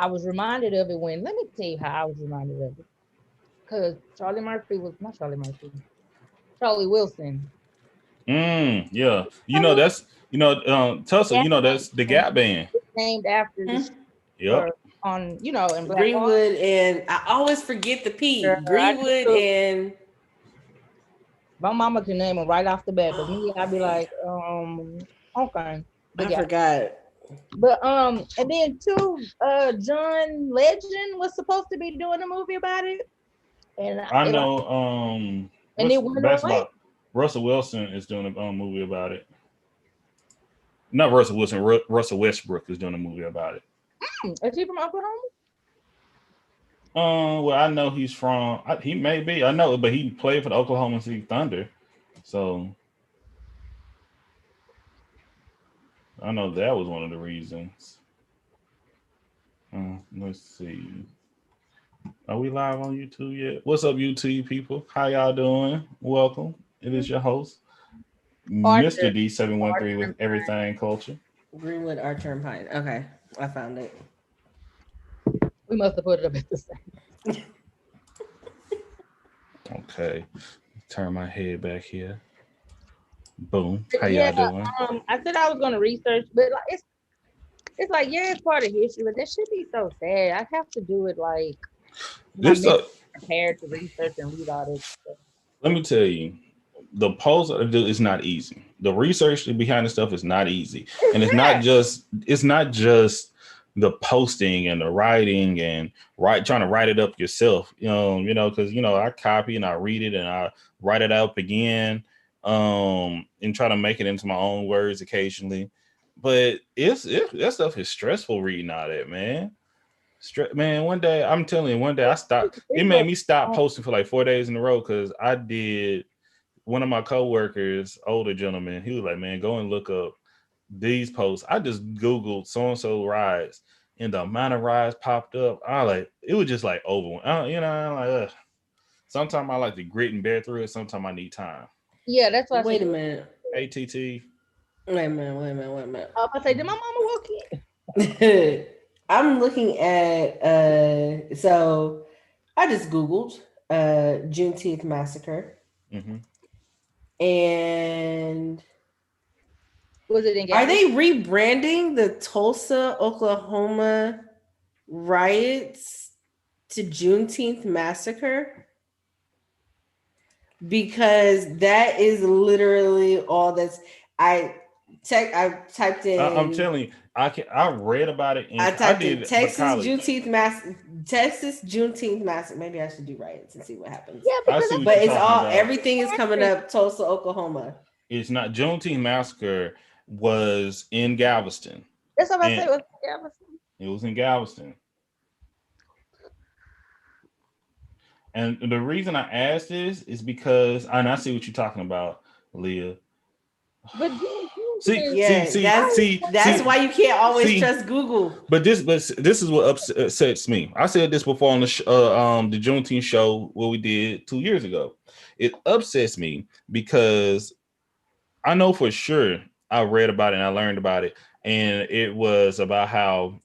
I was reminded of it when. Let me tell you how I was reminded of it. Because Charlie Murphy was not Charlie Murphy. Charlie Wilson. Yeah. Charlie Tulsa, Wilson that's the Gap Band. is named after the Yep. for on in Black Wall. Greenwood and I always forget the Girl, P. I do Greenwood too. and My mama can name them right off the bat, but me, I'd be man, like, okay, the I guy. forgot. But and then too, John Legend was supposed to be doing a movie about it, and I it know and what's it went away. basketball. Russell Wilson is doing a movie about it. Not Russell Wilson, Russell Westbrook is doing a movie about it. Is he from Oklahoma? Well, I know he's from. He may be. I know, but he played for the Oklahoma City Thunder, so I know that was one of the reasons. Let's see. Are we live on YouTube yet? What's up, YouTube people? How y'all doing? Welcome. It is your host, Mr. Arthur. D713 with Arthur. Everything Culture. Greenwood, Archer, and Pine. Okay, I found it. We must have put it up at the same. Okay, turn my head back here. Boom. How Yeah, y'all doing? I said I was gonna research, but like it's like it's part of history, but that should be so sad. I have to do it like my This mentally prepared to research and read all this stuff. Let me tell you, the post I do is not easy. The research behind the stuff is not easy, and it's not just the posting and the writing and trying to write it up yourself. Because I copy and I read it and I write it up again, and try to make it into my own words occasionally. But that stuff is stressful reading all that, man. Man, one day I'm telling you, one day I stopped. It made me stop posting for like 4 days in a row because I did. One of my coworkers, older gentleman, he was like, "Man, go and look up these posts." I just Googled so and so rides, and the amount of rides popped up. I like it was just like overwhelming. I'm like, ugh. Sometimes I like to grit and bear through it. Sometimes I need time. Yeah, that's why. Wait a minute. ATT. Wait a minute. I was about to say, did my mama walk in? I'm looking at so I just Googled Juneteenth massacre. Mm-hmm. And Was it in are Galveston? they rebranding the Tulsa, Oklahoma riots to Juneteenth massacre? Because that is literally all that's I typed in. I'm telling you, I read about it. I typed in Texas Juneteenth massacre. Maybe I should do riots and see what happens. Yeah, because but it's all everything is coming up Tulsa, Oklahoma. It's not Juneteenth massacre was in Galveston. That's what I said. It was in Galveston. It was in Galveston. And the reason I asked this is because I see what you're talking about, Leah. But that's why you can't always trust Google. But this is what upsets me. I said this before on the Juneteenth show what we did 2 years ago. It upsets me because I know for sure I read about it and I learned about it, and it was about how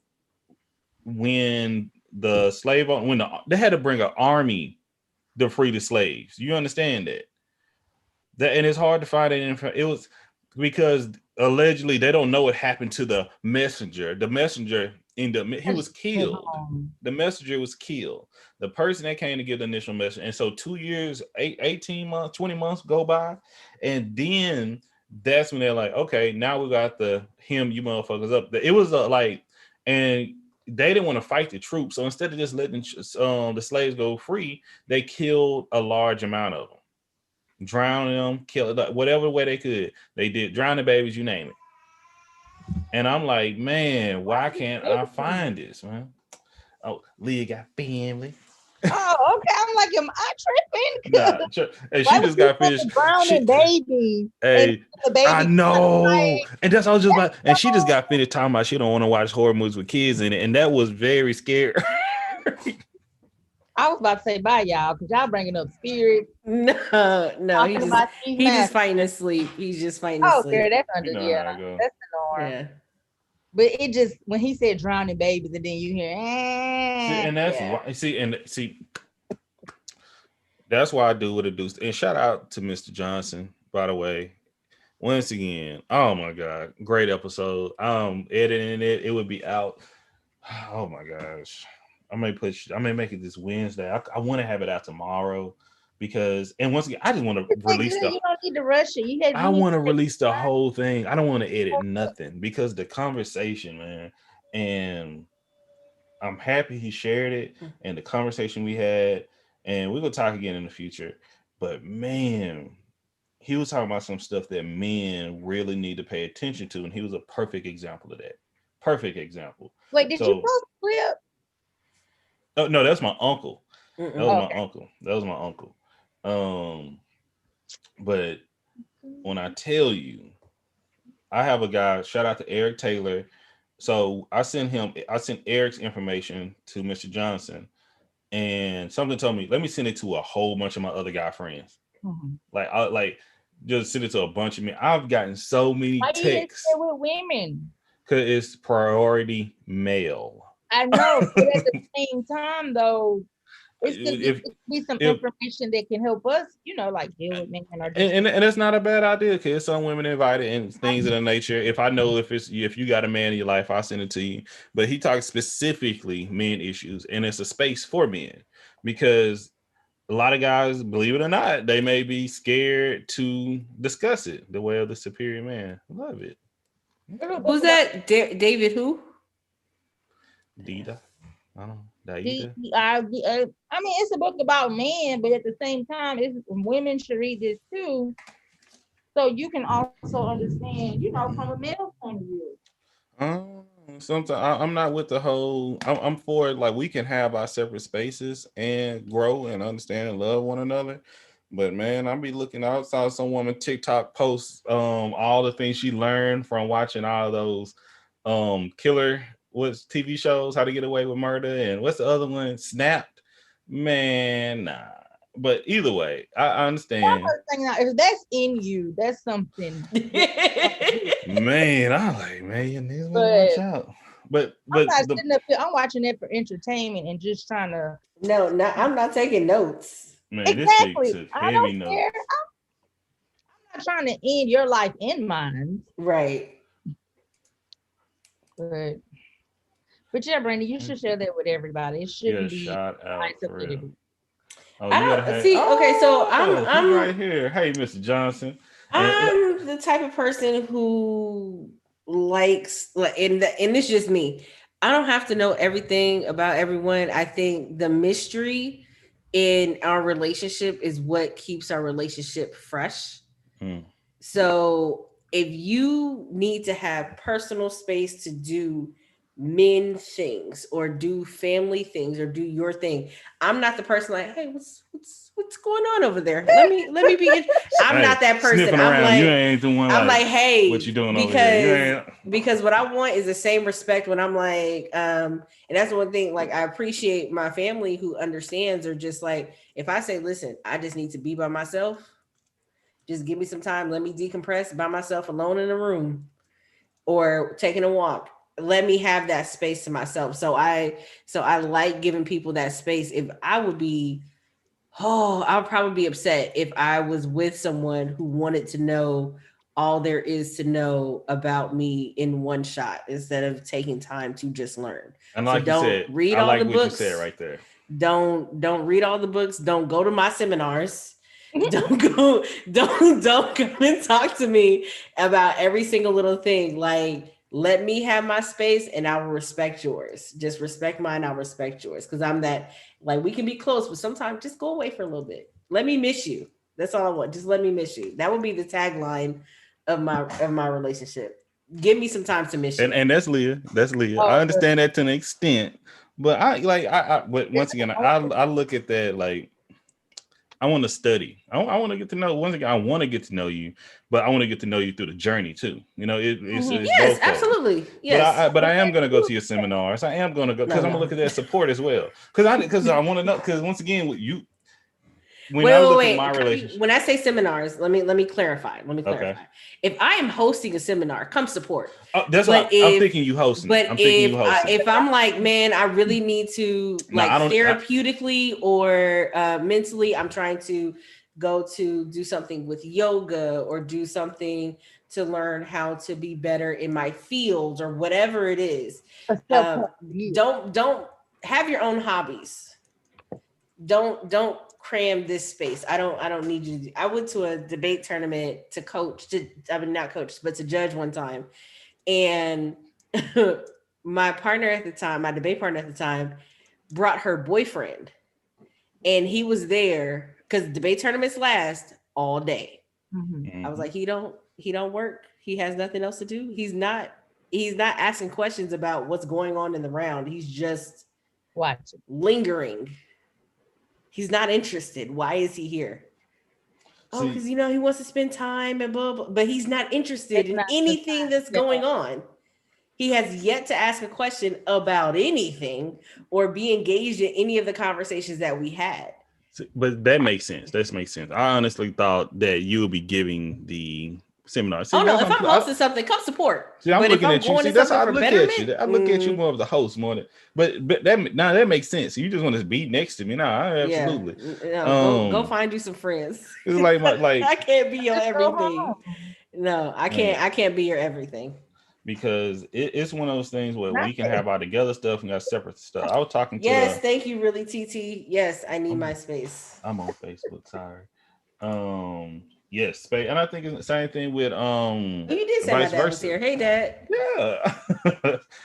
when they had to bring an army to free the slaves. You understand that? And it's hard to find it. It was because allegedly they don't know what happened to the messenger. The messenger he was killed. The messenger was killed. The person that came to give the initial message. And so 2 years, 18 months, 20 months go by. And then that's when they're like, okay, now we got to hem you motherfuckers up. It was and they didn't want to fight the troops. So instead of just letting the slaves go free, they killed a large amount of them. Drown them, kill whatever way they could. They did drown the babies, you name it. And I'm like, man, why can't I find this, man? Oh, Leah got family. Oh, okay. I'm like, am I tripping? Hey, she just got finished. Drowning baby. Hey, I know. And that's all I was just about. And she just got finished talking about she don't want to watch horror movies with kids in it, and that was very scary. I was about to say bye, y'all, because y'all bringing up spirits. No, he's just fighting asleep. He's just fighting asleep. Okay, that's under that's the norm. Yeah. But it just when he said drowning babies, and then you hear, See, and that's Yeah. why. See, that's why I do what I do. And shout out to Mr. Johnson, by the way. Once again, oh my god, great episode. Editing it, it would be out. Oh my gosh, I may make it this Wednesday. I want to have it out tomorrow because, and once again, I just want to it's like release good. You don't need to rush it. I You need want to to take release the your time. whole thing. I don't want to edit nothing because the conversation, man, and I'm happy he shared it and the conversation we had, and we're gonna talk again in the future. But man, he was talking about some stuff that men really need to pay attention to, and he was a perfect example of that. Perfect example. Wait, did you So, post a clip? oh, no, that's my uncle. That was Mm-mm. my Okay. uncle. That was my uncle. Um, but when I tell you, I have a guy. Shout out to Eric Taylor. So I sent Eric's information to Mr. Johnson, and something told me let me send it to a whole bunch of my other guy friends. Mhm. Like just send it to a bunch of men. I've gotten so many Why you didn't texts share with women? because it's priority male. I know, but at the same time, though, it's because it If could be some if information that can help us, like deal with men or just. and it's not a bad idea because some women invited and things of the nature. If I know if you got a man in your life, I'll send it to you. But he talks specifically men issues, and it's a space for men because a lot of guys, believe it or not, they may be scared to discuss it. The way of the superior man. Love it. There's a Okay. book Who's about that? David who? Dita. I don't know. Daida. DEI. I mean, it's a book about men, but at the same time, it's women should read this too, so you can also understand, from a male point of view. Sometimes I'm not with the whole. I'm for it. Like we can have our separate spaces and grow and understand and love one another. But man, I be looking. I saw some woman TikTok post all the things she learned from watching all those killer what's TV shows, How to Get Away with Murder, and what's the other one? Snapped. Man, nah. But either way, I understand. If that's in you, that's something that you want to do. Man, I like man, you niggas better watch But out. But I'm but not the sitting up here. I'm watching it for entertainment and just trying to. No, no, I'm not taking notes. man, this chick Exactly. took I heavy don't care. notes. I'm not trying to end your life and mine. Right. But yeah, Brandy, you should share that with everybody. It Yeah, shouldn't be shout out for real. isolated. Oh, I you gotta don't have. see. Okay, so Oh, he right here. Hey, Mr. Johnson. And I'm the type of person who likes like and it's just me. I don't have to know everything about everyone. I think the mystery in our relationship is what keeps our relationship fresh. hmm, So if you need to have personal space to do men things or do family things or do your thing, I'm not the person like, hey, what's going on over there? Let me be. I'm hey, not that person. sniffing around. You ain't the one I'm like like, what you hey, doing over here. You ain't. because what I want is the same respect when I'm like, and that's one thing. Like I appreciate my family who understands or just like if I say, listen, I just need to be by myself just give me some time. Let me decompress by myself alone in a room or taking a walk. Let me have that space to myself. So I like giving people that space. If I would be I would probably be upset if I was with someone who wanted to know all there is to know about me in one shot instead of taking time to just learn. And So like you don't said, read I all like the what you said books. right there. Don't read all the books. Don't go to my seminars. Don't come and talk to me about every single little thing. Like let me have my space and I will respect yours. Just respect mine, I'll respect yours. Cause I'm that like we can be close, but sometimes just go away for a little bit. Let me miss you. That's all I want. Just let me miss you. That would be the tagline of my relationship. Give me some time to miss And you. and that's Leah. That's Leah. I Oh, understand that to an extent, but but once again, I look at that like I want to study. I want to get to know. Once again, I want to get to know you, but I want to get to know you through the journey too. It's Yes, both folds. absolutely. But Yes. I am gonna go to your seminars. I am gonna go No, because I'm gonna no. look at that support as well. Because I want to know. Because once again, with you, when I look at my Kirby, relationship, when I say seminars, let me clarify. okay. If I am hosting a seminar, come support. That's But what I'm if thinking. You hosting it. but I'm thinking you hosting it. if I'm like, man, I really need to No, like I don't. therapeutically or mentally, I'm trying to go to do something with yoga or do something to learn how to be better in my field or whatever it is. A self-help view. Don't have your own hobbies. Don't cram this space. I don't need you to I went to a debate tournament to coach to I mean not coach, but to judge one time. And my partner at the time, my debate partner at the time, brought her boyfriend. And he was there because debate tournaments last all day. I was like, he don't work. He has nothing else to do. He's not asking questions about what's going on in the round. He's just Watch it. lingering. He's not interested. Why is he here? Oh, because he wants to spend time and blah, blah, but he's not interested in anything that's going on. He has yet to ask a question about anything or be engaged in any of the conversations that we had. But that makes sense. That makes sense. I honestly thought that you would be giving the seminar. See, if I'm hosting something, come support. See, I'm looking at you. See, that's how I look at you. I look at you more of the host more than. But that makes sense. You just want to be next to me. Absolutely. Yeah. No, go find you some friends. It's like I can't be your everything. No, I can't. I can't be your everything. Because it's one of those things where we can have our together stuff and got separate stuff. I was talking to thank you, really, TT. Yes, I need my space. I'm on Facebook, sorry. Yes, space, and I think it's the same thing with you did say my dad was here. Hey, Dad. Yeah.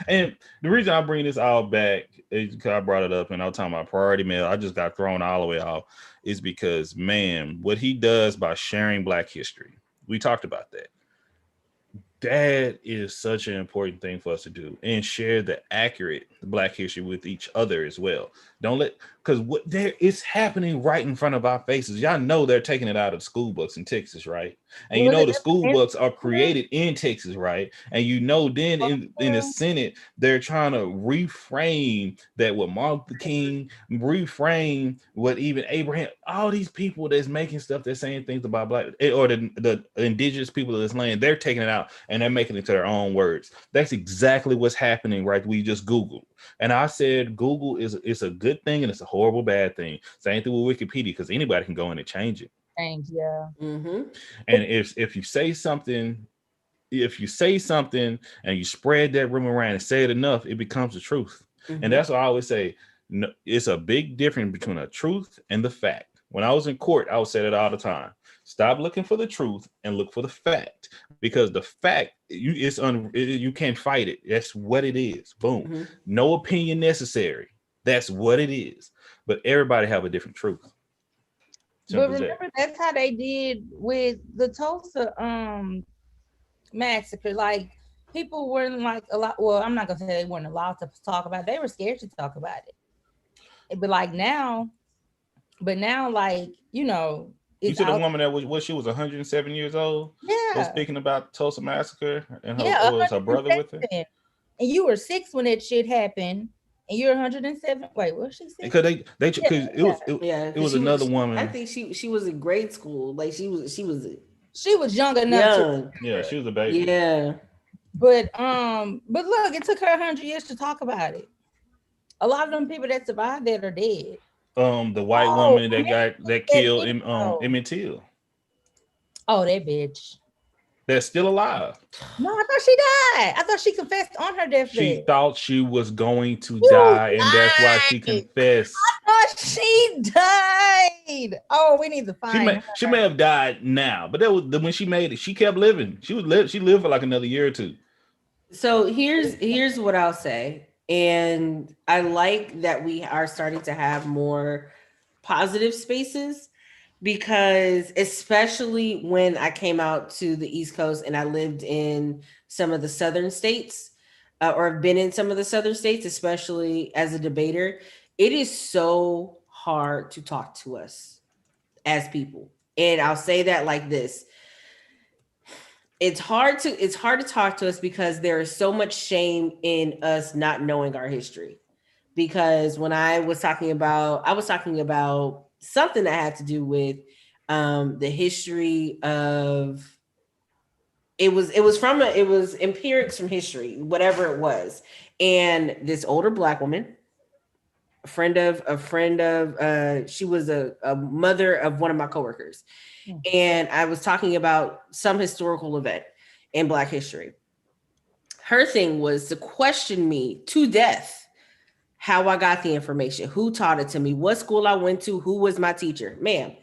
And the reason I bring this all back is because I brought it up and I was talking about priority mail. I just got thrown all the way off. Is because, man, what he does by sharing Black history. We talked about that. That is such an important thing for us to do and share the accurate Black history with each other as well. Don't let, because what there is happening right in front of our faces. Y'all know they're taking it out of school books in Texas, right? And the school books are created in Texas, right? And then in the Senate, they're trying to reframe that what Martin Luther King, reframe what even Abraham, all these people that's making stuff, they're saying things about Black or the indigenous people of this land, they're taking it out and they're making it to their own words. That's exactly what's happening, right? We just Googled. And I said, Google is a good thing and it's a horrible bad thing. Same thing with Wikipedia, because anybody can go in and change it. Yeah. Mm-hmm. And if you say something, and you spread that rumor around and say it enough, it becomes the truth. Mm-hmm. And that's what I always say. No, it's a big difference between a truth and the fact. When I was in court, I would say that all the time. Stop looking for the truth and look for the fact, because the fact you can't fight it. That's what it is. Boom. Mm-hmm. No opinion necessary. That's what it is. But everybody have a different truth. But remember, that's how they did with the Tulsa massacre. Like, people weren't like a lot. Well, I'm not gonna say they weren't allowed to talk about it. They were scared to talk about it. But like now, like, you see the woman that was she was 107 years old. Yeah, was speaking about Tulsa massacre, and was her brother with her. And you were 6 when that shit happened. And you're 107. Wait, what she said? Because it was another woman. I think she was in grade school. Like she was young enough. Yeah, she was a baby. Yeah. But look, it took her 100 years to talk about it. A lot of them people that survived that are dead. The white woman that killed Emmett Till. Oh, that bitch. That's still alive. No, I thought she died. I thought she confessed on her deathbed. She thought she was going to die, and that's why she confessed. I thought she died. Oh, we need to find her. She may have died now, but that was when she made it. She kept living. She lived for like another year or two. So here's what I'll say. And I like that we are starting to have more positive spaces, because especially when I came out to the East Coast and I lived in some of the southern states, or have been in some of the southern states, especially as a debater, it is so hard to talk to us as people. And I'll say that like this. It's hard to talk to us because there is so much shame in us not knowing our history. Because when I was talking about something that had to do with the history of it was empirics from history, whatever it was. And this older black woman, she was a mother of one of my coworkers. And I was talking about some historical event in Black history. Her thing was to question me to death how I got the information, who taught it to me, what school I went to, who was my teacher. Ma'am,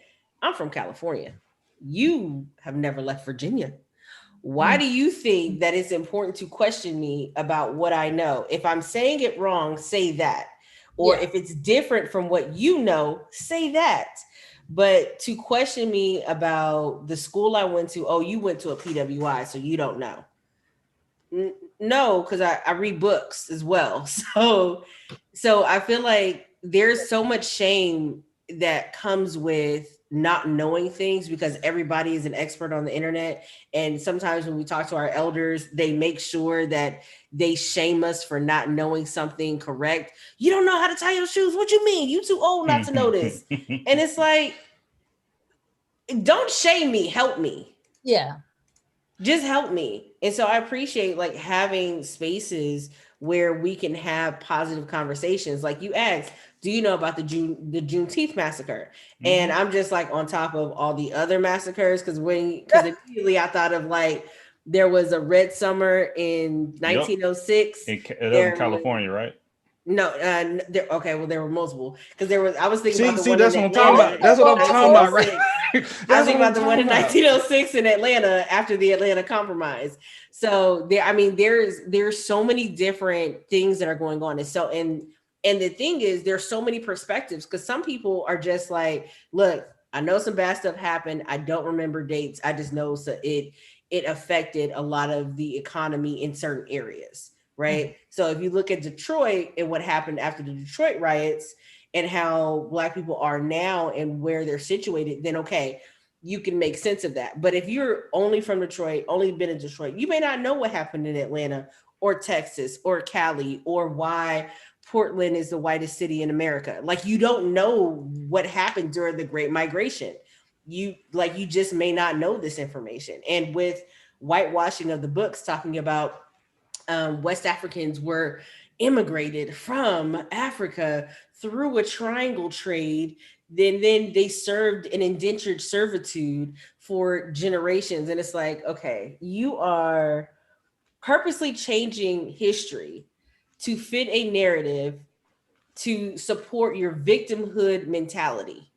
I'm from California. You have never left Virginia. Why do you think that it's important to question me about what I know? If I'm saying it wrong, say that. Or if it's different from what you know, say that. But to question me about the school I went to, oh, you went to a PWI, so you don't know. No, because I read books as well. So I feel like there's so much shame that comes with not knowing things because everybody is an expert on the internet. And sometimes when we talk to our elders, they make sure that they shame us for not knowing something correct. You don't know how to tie your shoes. What you mean? You too old not to know this. And it's like, don't shame me, help me. Yeah. Just help me. And so I appreciate like having spaces where we can have positive conversations. Like you asked, do you know about the Juneteenth massacre? And I'm just like on top of all the other massacres because immediately I thought of like there was a Red Summer in 1906 in California, right? No, there were multiple because I was thinking about the one that's in what I'm Atlanta. talking about. That's what I'm talking about, right? I was thinking about the one in 1906 in Atlanta after the Atlanta Compromise. So there's so many different things that are going on. And so, and the thing is, there's so many perspectives because some people are just like, look, I know some bad stuff happened. I don't remember dates. I just know it affected a lot of the economy in certain areas. Right. So if you look at Detroit and what happened after the Detroit riots and how Black people are now and where they're situated, then okay, you can make sense of that. But if you're only from Detroit, only been in Detroit, you may not know what happened in Atlanta or Texas or Cali or why Portland is the whitest city in America. Like you don't know what happened during the Great Migration. You just may not know this information. And with whitewashing of the books talking about West Africans were immigrated from Africa through a triangle trade. Then they served in indentured servitude for generations. And it's like, okay, you are purposely changing history to fit a narrative to support your victimhood mentality.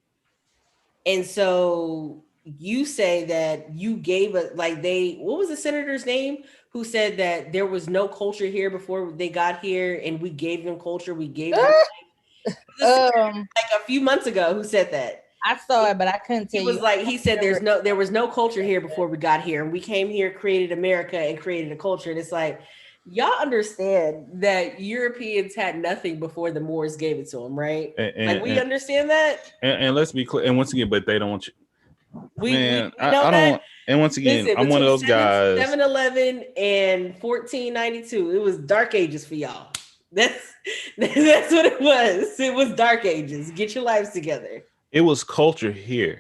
And so you say that you gave what was the senator's name who said that there was no culture here before they got here and we gave them culture, we gave them like a few months ago who said that. I saw it, but I couldn't tell you. He said there was no culture here before we got here and we came here, created America and created a culture. And it's like, y'all understand that Europeans had nothing before the Moors gave it to them, right? We understand that. And let's be clear. And once again, but they don't want you. We know that. And once again, I'm one of those guys. 7-11 and 1492. It was dark ages for y'all. That's what it was. It was dark ages. Get your lives together. It was culture here.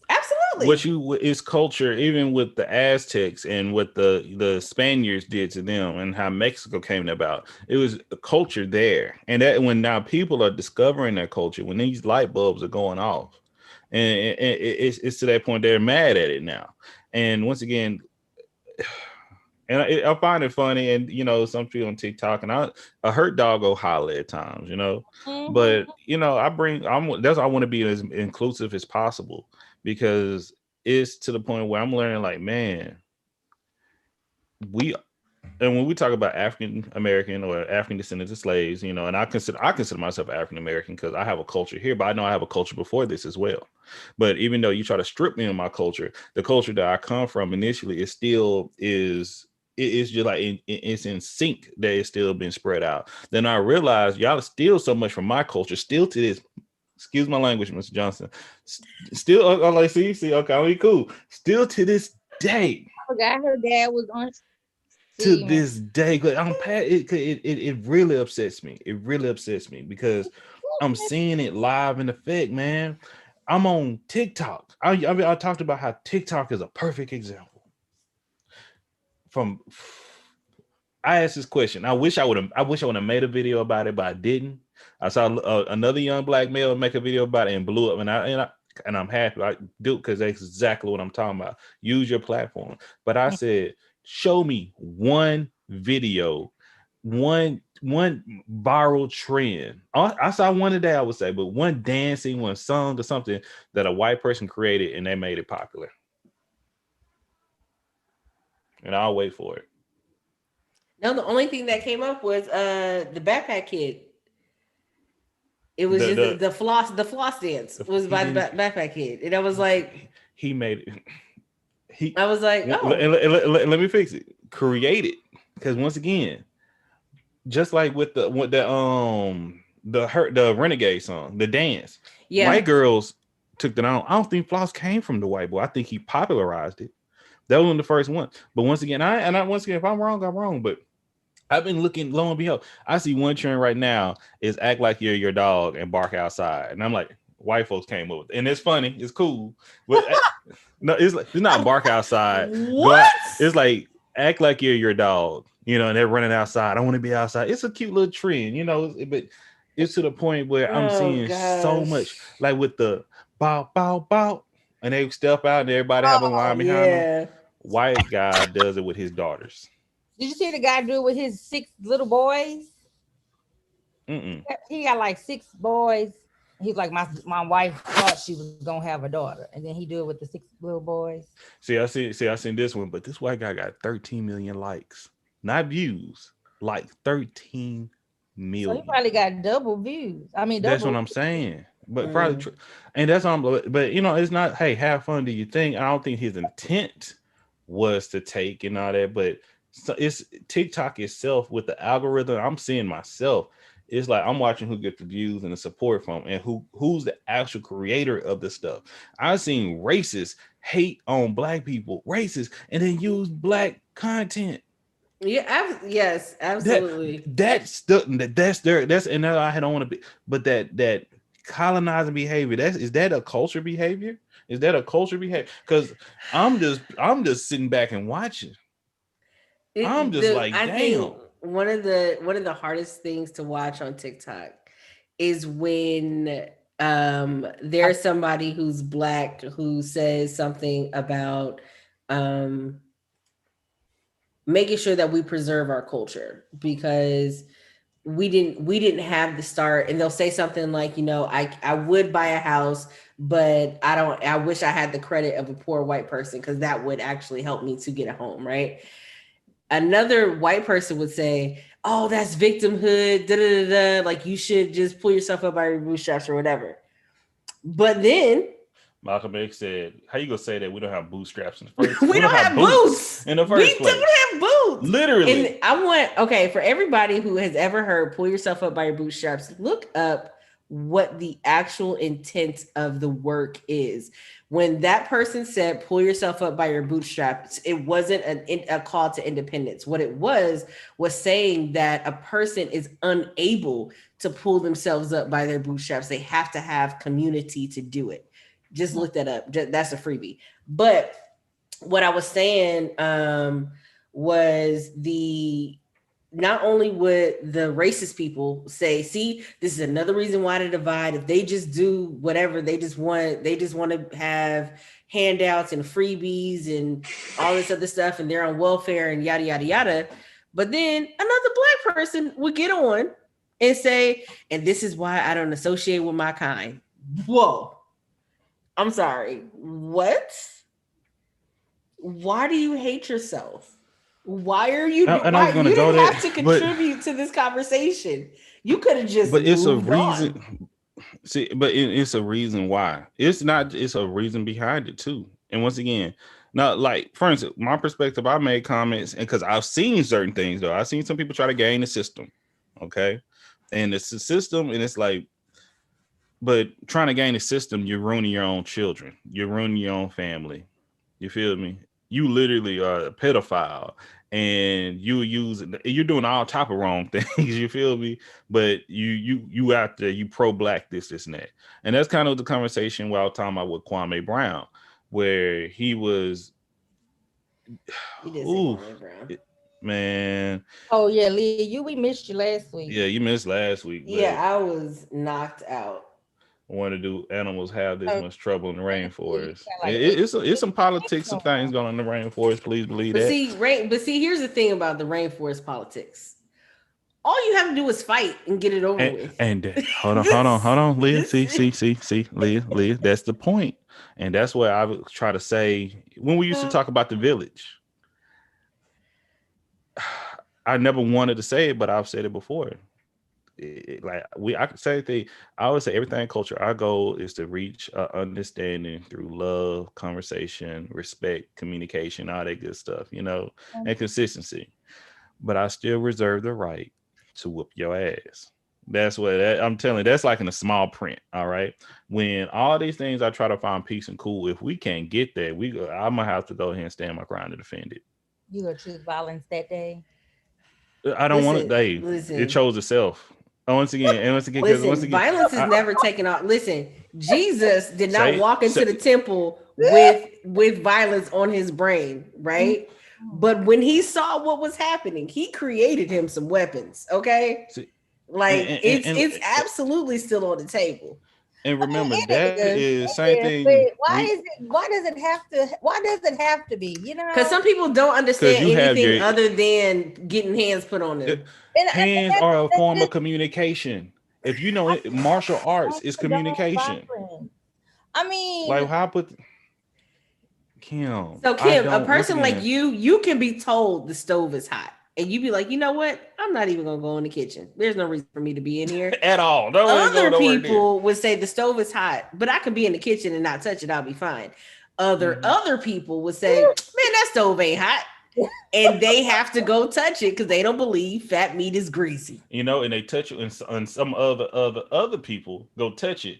Absolutely. It's culture, even with the Aztecs and what the Spaniards did to them and how Mexico came about. It was a culture there. And that when now people are discovering that culture, when these light bulbs are going off, and it's to that point they're mad at it now. And once again, and I find it funny, and some people on TikTok, and a hurt dog go holler at times, but that's why I want to be as inclusive as possible, because it's to the point where I'm learning, like, man, and when we talk about African American or African descendants of slaves, and I consider myself African American because I have a culture here, but I know I have a culture before this as well. But even though you try to strip me of my culture, the culture that I come from initially, it's just like it's in sync that it's still been spread out. Then I realized y'all steal so much from my culture, still to this. Excuse my language, Mr. Johnson. Still, see, okay, I'll be cool. Still to this day. I forgot her dad was on. To this day, it really upsets me. It really upsets me because I'm seeing it live in effect, man. I'm on TikTok. I talked about how TikTok is a perfect example. From I asked this question. I wish I would have made a video about it, but I didn't. I saw another young black male make a video about it and blew up, and I'm happy. I do, because that's exactly what I'm talking about. Use your platform. But I said, show me one video, one viral trend. I saw one today, I would say, but one dancing, one song or something that a white person created and they made it popular. And I'll wait for it. No, the only thing that came up was the backpack kid. It was just the floss dance was by the backpack kid, and I was like, he made it. I was like, oh, let me fix it. Create it, because once again, just like with the Renegade song, the dance, white girls took that on. I don't think floss came from the white boy. I think he popularized it. That was one of the first one. But once again, if I'm wrong, I'm wrong. But I've been looking, lo and behold, I see one trend right now is act like you're your dog and bark outside. And I'm like, white folks came up with it. And it's funny, it's cool. But no, it's not bark outside. What? It's like act like you're your dog, and they're running outside. I want to be outside. It's a cute little trend, but it's to the point where I'm seeing so much, like with the bow, bow, bow, and they step out and everybody have a line behind them. White guy does it with his daughters. Did you see the guy do it with his 6 little boys? Mm-mm. He got like 6 boys. He's like, my wife thought she was gonna have a daughter, and then he do it with the 6 little boys. I seen this one, but this white guy got 13 million likes, not views, like 13 million. So he probably got double views. That's what I'm saying. But probably, and that's on. But it's not. Hey, have fun. Do you think? I don't think his intent was to take and all that, but. So it's TikTok itself with the algorithm. I'm seeing myself. It's like I'm watching who gets the views and the support from, and who's the actual creator of the stuff. I've seen racists hate on black people, racists, and then use black content. Yeah, yes, absolutely. That's and I don't want to be, but that colonizing behavior. Is that a culture behavior? Is that a culture behavior? Because I'm just sitting back and watching. I'm just I damn. Think one of the hardest things to watch on TikTok is when there's somebody who's black who says something about making sure that we preserve our culture, because we didn't have the start, and they'll say something like, I would buy a house, but I wish I had the credit of a poor white person, because that would actually help me to get a home, right? Another white person would say, oh, that's victimhood, da, da, da, da. Like, you should just pull yourself up by your bootstraps or whatever. But then Malcolm X said, how you gonna say that we don't have bootstraps in the first place? We don't have boots in the first place. We don't have boots. Literally. And for everybody who has ever heard pull yourself up by your bootstraps, look up what the actual intent of the work is. When that person said, pull yourself up by your bootstraps, it wasn't a call to independence. What it was saying that a person is unable to pull themselves up by their bootstraps. They have to have community to do it. Just look that up. That's a freebie. But what I was saying was not only would the racist people say, see, this is another reason why to divide. If they just do whatever, they just want to have handouts and freebies and all this other stuff, and they're on welfare and yada, yada, yada. But then another black person would get on and say, and this is why I don't associate with my kind. Whoa. I'm sorry. What? Why do you hate yourself? Why are you? And I was going to go there. Have to contribute to this conversation. You could have just. But it's a reason. On. See, but it's a reason why. It's not. It's a reason behind it too. And once again, now, like for instance, my perspective, I made comments, and because I've seen certain things though, I've seen some people try to game the system. Okay, and it's a system, and it's like, but trying to gain the system, you're ruining your own children. You're ruining your own family. You feel me? you literally are a pedophile, and you're doing all type of wrong things. You feel me? But you out there, you pro black, this and that, and that's kind of the conversation where I was talking about with Kwame Brown, where he was, You did say ooh, Kwame Brown. man, Oh yeah, Leah, we missed you last week. yeah, you missed last week, Yeah, but I was knocked out. want to do animals have this Oh, much trouble in the yeah, you rainforest? got like 8 It's some politics, some minutes. things going on in the rainforest. Please believe But that. see, here's the thing about the rainforest politics. All you have to do is fight and get it over with. And hold on, Leah. This See, Leah. That's the point, and that's what I would try to say when we used to talk about the village. I never wanted to say it, but I've said it before. I could say thing. I always say everything in culture. Our goal is to reach understanding through love, conversation, respect, communication, all that good stuff, and consistency. But I still reserve the right to whoop your ass. That's what I'm telling you. That's like in a small print. All right. When all these things I try to find peace and cool. If we can't get there, I'm gonna have to go ahead and stand my ground to defend it. You gonna choose violence that day? I don't want it. Hey, it listen, chose itself. Once again, because once again, violence is I, never taken off. Listen, Jesus did not say, walk into say the temple with violence on his brain, right? But when he saw what was happening, he created him some weapons. Okay, see, like it's and, absolutely still on the table. and I mean, remember it that is. is same It is. But thing. why does it have to? Why does it have to be? You Because know? some people don't Because understand you have anything your other than getting hands put on them. hands are a That's form of just communication. If you know it, martial arts is condone communication. violence. I Like mean, how I put Kim, So I Kim, a don't. Once person like again, you can be told the stove is hot, and you be like, you know what? I'm not even gonna go in the kitchen. There's no reason for me to be in here. at all. No, ain't going Other nowhere near. people would say the stove is hot, but I could be in the kitchen and not touch it. I'll be fine. Other people would say, man, that stove ain't hot, and they have to go touch it because they don't believe fat meat is greasy. And they touch it, and some other people go touch it.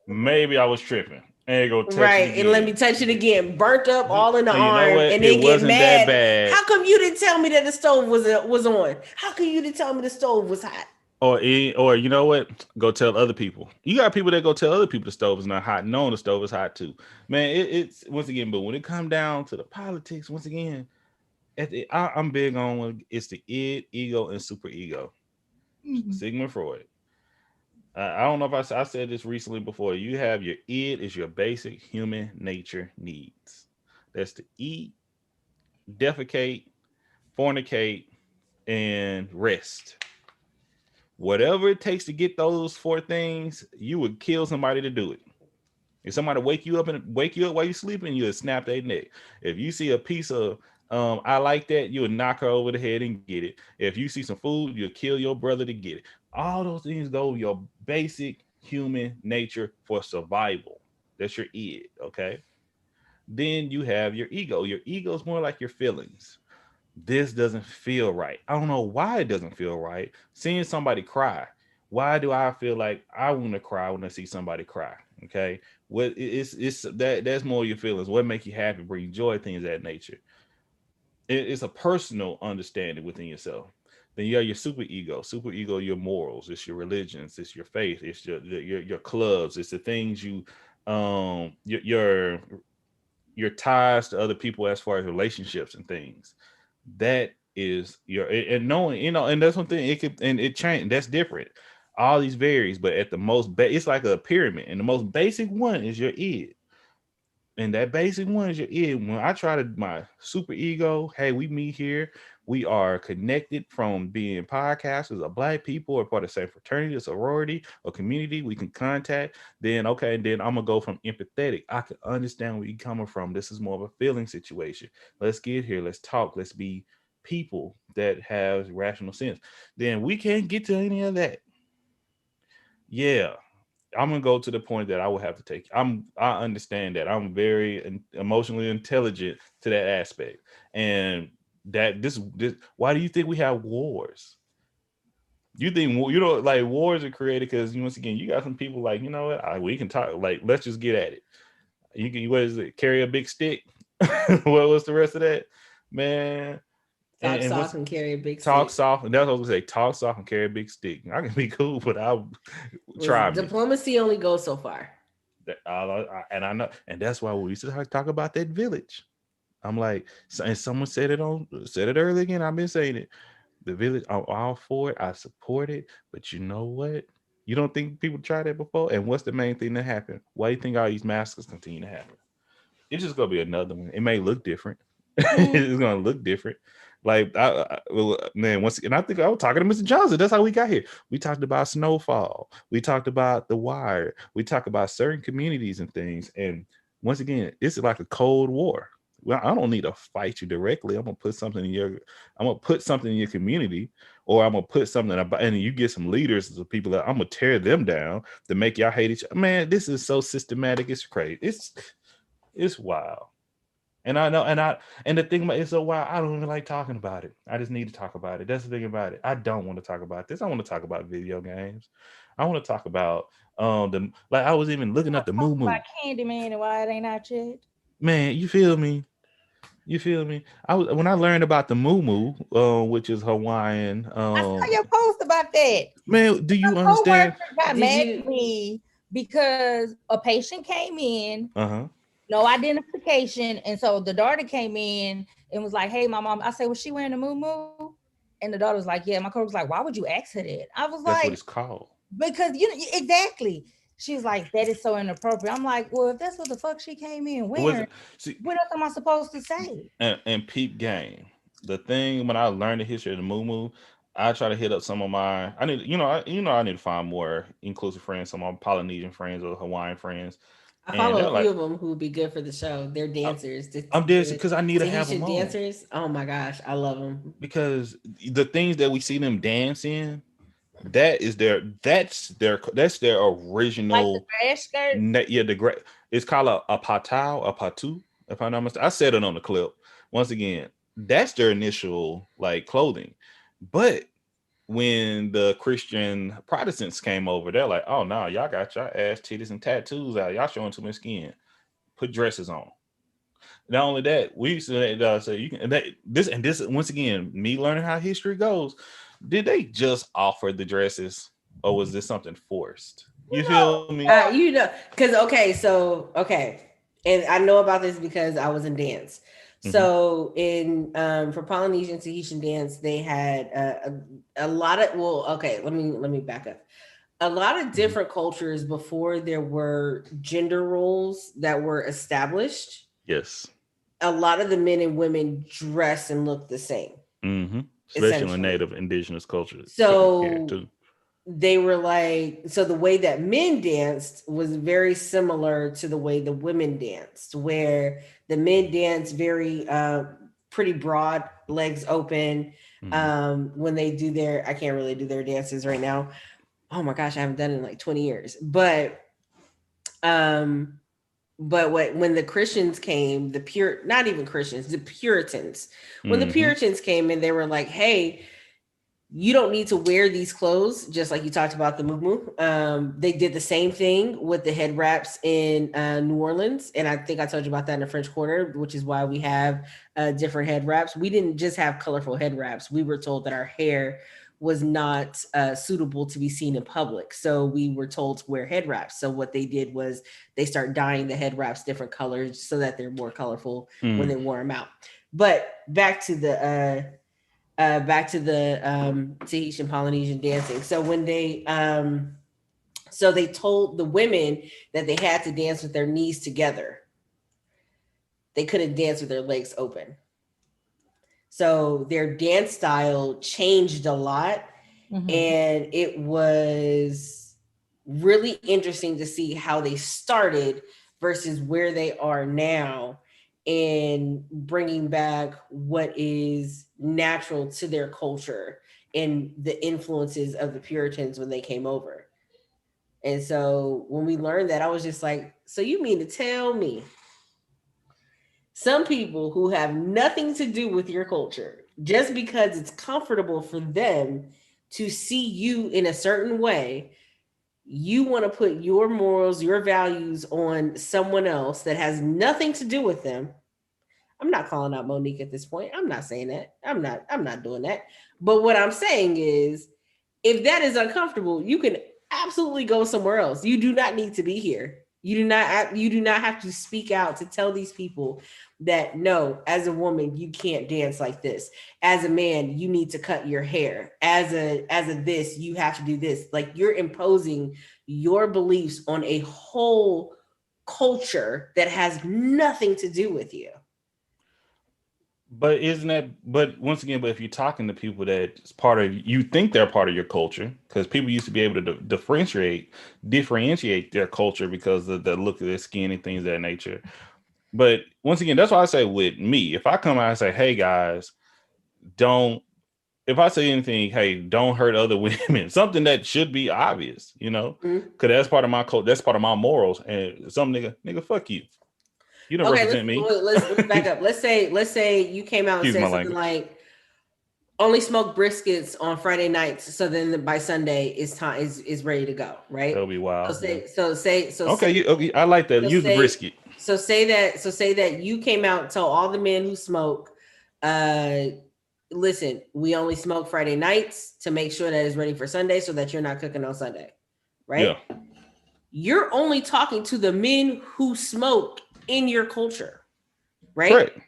Maybe I was tripping, and go touch it Right, and let me again. touch it again, burnt up all in the You know arm, what? and It then get wasn't that mad. bad. How come you didn't tell me that the stove was on? How come you didn't tell me the stove was hot? Or you know what? Go tell other people. You got people that go tell other people the stove is not hot, knowing the stove is hot too. Man, it's once again. But when it come down to the politics, once again, I'm big on it's the ego, and super ego. Sigmund Freud. I don't know if I said this recently before. You have your id is your basic human nature needs. That's to eat, defecate, fornicate, and rest. Whatever it takes to get those four things, you would kill somebody to do it. If somebody wake you up while you're sleeping, you would snap their neck. If you see a piece of I like that, you would knock her over the head and get it. If you see some food, you'll kill your brother to get it. All those things go your basic human nature for survival. That's your id, okay? Then you have your ego. Your ego is more like your feelings. This doesn't feel right. I don't know why it doesn't feel right. Seeing somebody cry. Why do I feel like I want to cry when I see somebody cry? Okay. What it's that's more your feelings. What make you happy, bring you joy, things of that nature. It's a personal understanding within yourself. Then you have your super ego. Super ego, your morals, it's your religions, it's your faith, it's your clubs, it's the things you your ties to other people as far as relationships and things. That is your and knowing, and that's one thing it could and it change. That's different. All these varies, but at the most, it's like a pyramid, and the most basic one is your id. And that basic one is your id. When I try to my super ego, hey, we meet here. We are connected from being podcasters of black people or part of the same fraternity, a sorority, or community we can contact. Then okay, and then I'm gonna go from empathetic. I can understand where you're coming from. This is more of a feeling situation. Let's get here. Let's talk. Let's be people that have rational sense. Then we can't get to any of that. Yeah, I'm gonna go to the point that I will have to take. I understand that I'm very emotionally intelligent to that aspect, and that this. Why do you think we have wars? You think like wars are created because once again you got some people like we can talk, like let's just get at it. You can what is it, carry a big stick? What was the rest of that, man? Talk And soft what's and carry a big talk stick. soft? And that's what I was gonna say. Talk soft and carry a big stick. I can be cool, but I'll try Listen, me. diplomacy only goes so far. And I know, and that's why we used to talk about that village. I'm like, and someone said it earlier again. I've been saying it. The village, I'm all for it. I support it. But you know what? You don't think people tried that before? And what's the main thing that happened? Why do you think all these massacres continue to happen? It's just gonna be another one. It may look different. Mm. It's gonna look different. Like well, man, once and I think I was talking to Mr. Johnson. That's how we got here. We talked about snowfall. We talked about the wire. We talked about certain communities and things. And once again, it's like a cold war. Well, I don't need to fight you directly. I'm gonna put something in your community, or I'm gonna put something about, and you get some leaders of people that I'm gonna tear them down to make y'all hate each other. Man, this is so systematic. It's crazy. It's wild. And I know, and the thing about it's so wild, I don't even like talking about it. I just need to talk about it. That's the thing about it. I don't want to talk about this. I want to talk about video games. I want to talk about the like I was even looking at the Moo Moo. About Candyman and why it ain't out yet. Man, you feel me? You feel me? I was when I learned about the Moo Moo, which is Hawaiian. I saw your post about that. Man, do you Coworker understand? got Did mad you? at me because a patient came in, Uh-huh. no identification, and so the daughter came in and was like, "Hey, my mom." I said, "Was she wearing a moo?" And the daughter was like, "Yeah." My coworker was like, "Why would you ask her that?" I was That's what like, it's called. "Because you know exactly." She was like, "That is so inappropriate." I'm like, "Well, if that's what the fuck she came in It was wearing, see what else am I supposed to say?" and peep game. The thing when I learned the history of the Moo Moo, I try to hit up some of my I need I need to find more inclusive friends, some of my Polynesian friends or Hawaiian friends, I and follow they're a few like, of them who would be good for the show. They're dancers. I'm dead The because I need to have them Tahitian on dancers. Oh my gosh, I love them. because the things that we see them dance in, that's their Like the original. grass skirt. Yeah, the great. It's called a patau, a patu. If I'm not mistaken, I said it on the clip. Once again, that's their initial like clothing, but when the Christian Protestants came over, they're like, "Oh no, y'all got your ass, titties, and tattoos out. Y'all showing too much skin. Put dresses on." Not only that, we used to say you can. And this once again, me learning how history goes. Did they just offer the dresses, or was this something forced? You feel me? Because okay, and I know about this because I was in dance. Mm-hmm. So in for Polynesian Tahitian dance, they had a lot of let me back up. A lot of Mm-hmm. different cultures before there were gender roles that were established. Yes. A lot of the men and women dress and look the same, Mm-hmm. Especially in essentially. native indigenous culture here So too. they were like, so the way that men danced was very similar to the way the women danced, where the men danced very pretty broad, legs open. Mm-hmm. When they do their, I can't really do their dances right now. Oh my gosh, I haven't done it in like 20 years. Um, but when the Christians came, not even Christians, the Puritans, when the Mm-hmm. Puritans came in, they were like, hey, you don't need to wear these clothes, just like you talked about the moo. They did the same thing with the head wraps in New Orleans. And I think I told you about that in the French Quarter, which is why we have different head wraps. We didn't just have colorful head wraps. We were told that our hair was not suitable to be seen in public. So we were told to wear head wraps. So what they did was they start dyeing the head wraps different colors so that they're more colorful when they wore them out. But back to the Tahitian Polynesian dancing. So when they told the women that they had to dance with their knees together. They couldn't dance with their legs open. So their dance style changed a lot. Mm-hmm. And it was really interesting to see how they started versus where they are now, and bringing back what is natural to their culture and the influences of the Puritans when they came over. And so when we learned that, I was just like, so you mean to tell me some people who have nothing to do with your culture, just because it's comfortable for them to see you in a certain way, you want to put your morals, your values on someone else that has nothing to do with them, I'm not calling out Monique at this point. I'm not saying that. I'm not doing that. But what I'm saying is, if that is uncomfortable, you can absolutely go somewhere else. You do not need to be here. You do not have to speak out to tell these people that no, as a woman, you can't dance like this. As a man, you need to cut your hair. As a this, you have to do this. Like, you're imposing your beliefs on a whole culture that has nothing to do with you. But isn't that? But once again, but if you're talking to people that's part of, you think they're part of your culture, because people used to be able to differentiate their culture because of the look of their skin and things of that nature. But once again, that's why I say with me, if I come out and say, "Hey guys, don't," if I say anything, "Hey, don't hurt other women," something that should be obvious, because that's part of my code, that's part of my morals, and some nigga, fuck you. You don't Okay, represent me. let's back up. Let's say you came out and Excuse said my something language. like, only smoke briskets on Friday nights, so then by Sunday is ready to go, right? That'll be wild. Okay, I like that. so Use the brisket. say that you came out and told all the men who smoke, listen, we only smoke Friday nights to make sure that it's ready for Sunday, so that you're not cooking on Sunday, right? Yeah. You're only talking to the men who smoke in your culture, right? Correct.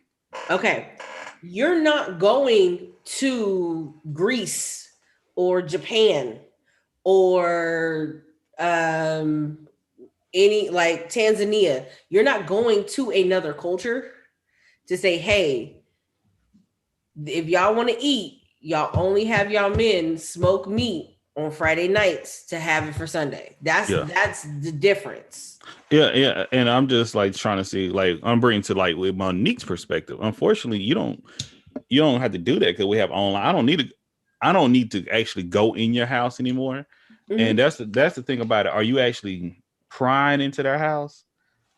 Okay. You're not going to Greece or Japan or any, like, Tanzania. You're not going to another culture to say, hey, if y'all want to eat, y'all only have y'all men smoke meat on Friday nights to have it for Sunday. That's the difference. Yeah, and I'm just like trying to see, like, I'm bringing to, like, with Monique's perspective. Unfortunately, you don't have to do that because we have online. I don't need to actually go in your house anymore. Mm-hmm. And that's the thing about it. Are you actually prying into their house?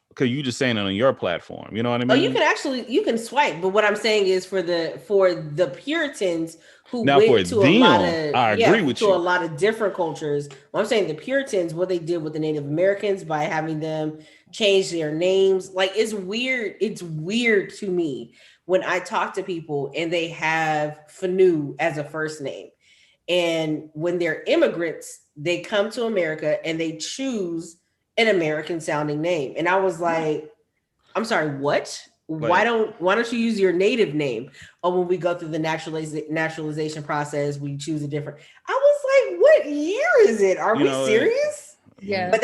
Because you just saying it on your platform. You know what I mean? Oh, you can swipe, but what I'm saying is for the Puritans who now went to them, I agree with you. A lot of different cultures. Well, I'm saying the Puritans, what they did with the Native Americans by having them change their names, like, it's weird. It's weird to me when I talk to people and they have Fanu as a first name, and when they're immigrants, they come to America and they choose an American sounding name, and I was like, I'm sorry, what? Why don't you use your native name? Or when we go through the naturalization process, we choose a different. I was like, what year is it? Are we serious? Yeah. But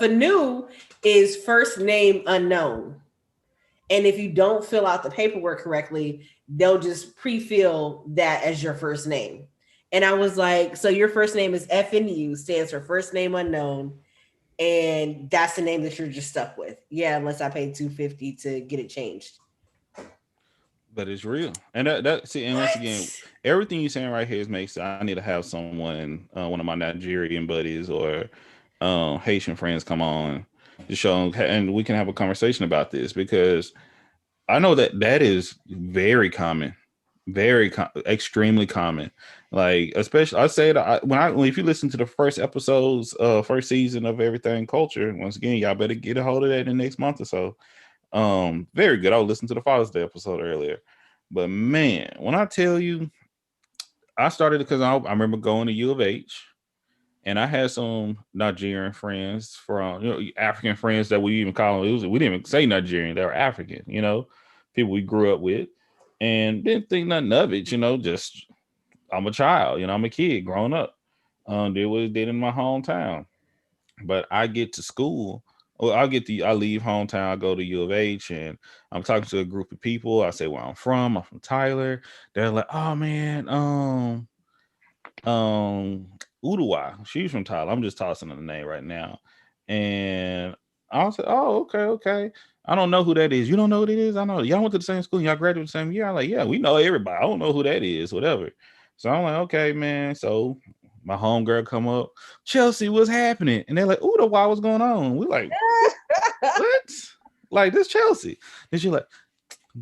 Fanu is first name unknown. And if you don't fill out the paperwork correctly, they'll just pre-fill that as your first name. And I was like, so your first name is FNU, stands for first name unknown. And that's the name that you're just stuck with. Yeah, unless I paid $250 to get it changed. But it's real. And once again, everything you're saying right here makes sense. I need to have someone, one of my Nigerian buddies or Haitian friends come on to show them, and we can have a conversation about this, because I know that is very common, extremely common. Like, especially, I say that if you listen to the first episodes, first season of Everything Culture, once again, y'all better get a hold of that in the next month or so. Very good. I was listening to the Father's Day episode earlier, but man, when I tell you, I started because I remember going to U of H, and I had some Nigerian friends from, African friends that we even call them. We didn't even say Nigerian; they were African. People we grew up with, and didn't think nothing of it. Just I'm a child. I'm a kid growing up. Did what it did in my hometown, but I get to school. Well, I leave hometown, I go to U of H, and I'm talking to a group of people. I say where I'm from Tyler. They're like, oh man, Uduwa. She's from Tyler. I'm just tossing her the name right now. And I'll say, oh, okay. I don't know who that is. You don't know who it is? I know. Y'all went to the same school. Y'all graduated the same year. I'm like, yeah, we know everybody. I don't know who that is, whatever. So I'm like, okay, man. So my homegirl come up, Chelsea, what's happening? And they're like, Uduwa, what's going on? We're like, what? Like, this Chelsea. And she's like,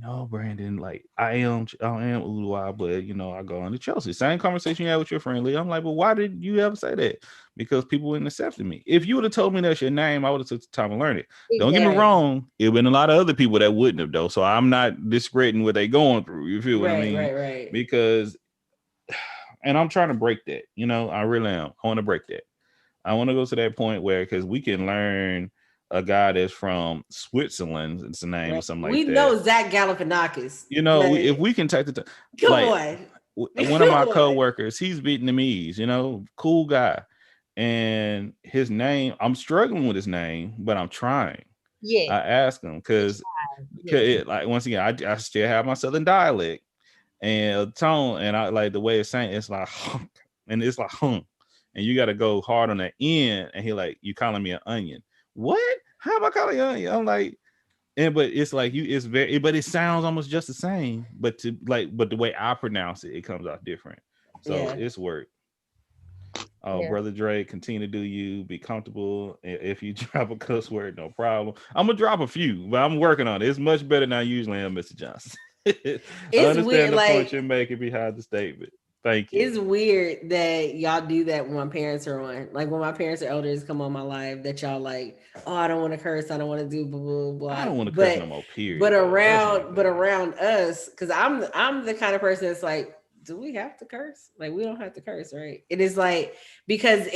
no, Brandon, like I am Uruguay, but I go on to Chelsea. Same conversation you had with your friend Lee. I'm like, well, why did you ever say that? Because people wouldn't accept me. If you would have told me that's your name, I would have took the time to learn it. Don't get me Exactly. wrong, it been a lot of other people that wouldn't have though. So I'm not discrediting what they going through. You feel what I mean? Right. Because and I'm trying to break that. I really am. I want to break that. I want to go to that point where because we can learn a guy that's from Switzerland, it's the name or Right. something We like that. know Zach Galifianakis. If we can take the time, Come like on. one of my Come on. coworkers, he's Vietnamese, cool guy, and his name, I'm struggling with his name, but I'm trying. Yes. I ask him because Yes. like once again, I still have my southern dialect and a tone, and I like the way it's saying it's like hunk, and it's like hunk, and you got to go hard on the end, and he like, you calling me an onion? What? How am I calling you an onion? I'm like, but it's like it's very, but it sounds almost just the same, but but the way I pronounce it, it comes out different. So Yeah. it's work. Oh, Yeah. brother Dre, continue to do you. Be comfortable. If you drop a cuss word, no problem. I'm gonna drop a few, but I'm working on it. It's much better than I usually am, Mr. Johnson. I It's understand weird, the point like you're making behind the statement. Thank you. it's weird that y'all do that when my parents are on. Like when my parents or elders come on my live, that y'all like, oh, I don't want to curse, I don't want to do blah blah I blah. don't want to curse no But more. Period. Though that's my but thing. around us, because I'm the kind of person that's like, do we have to curse? Like we don't have to curse, right? It is like because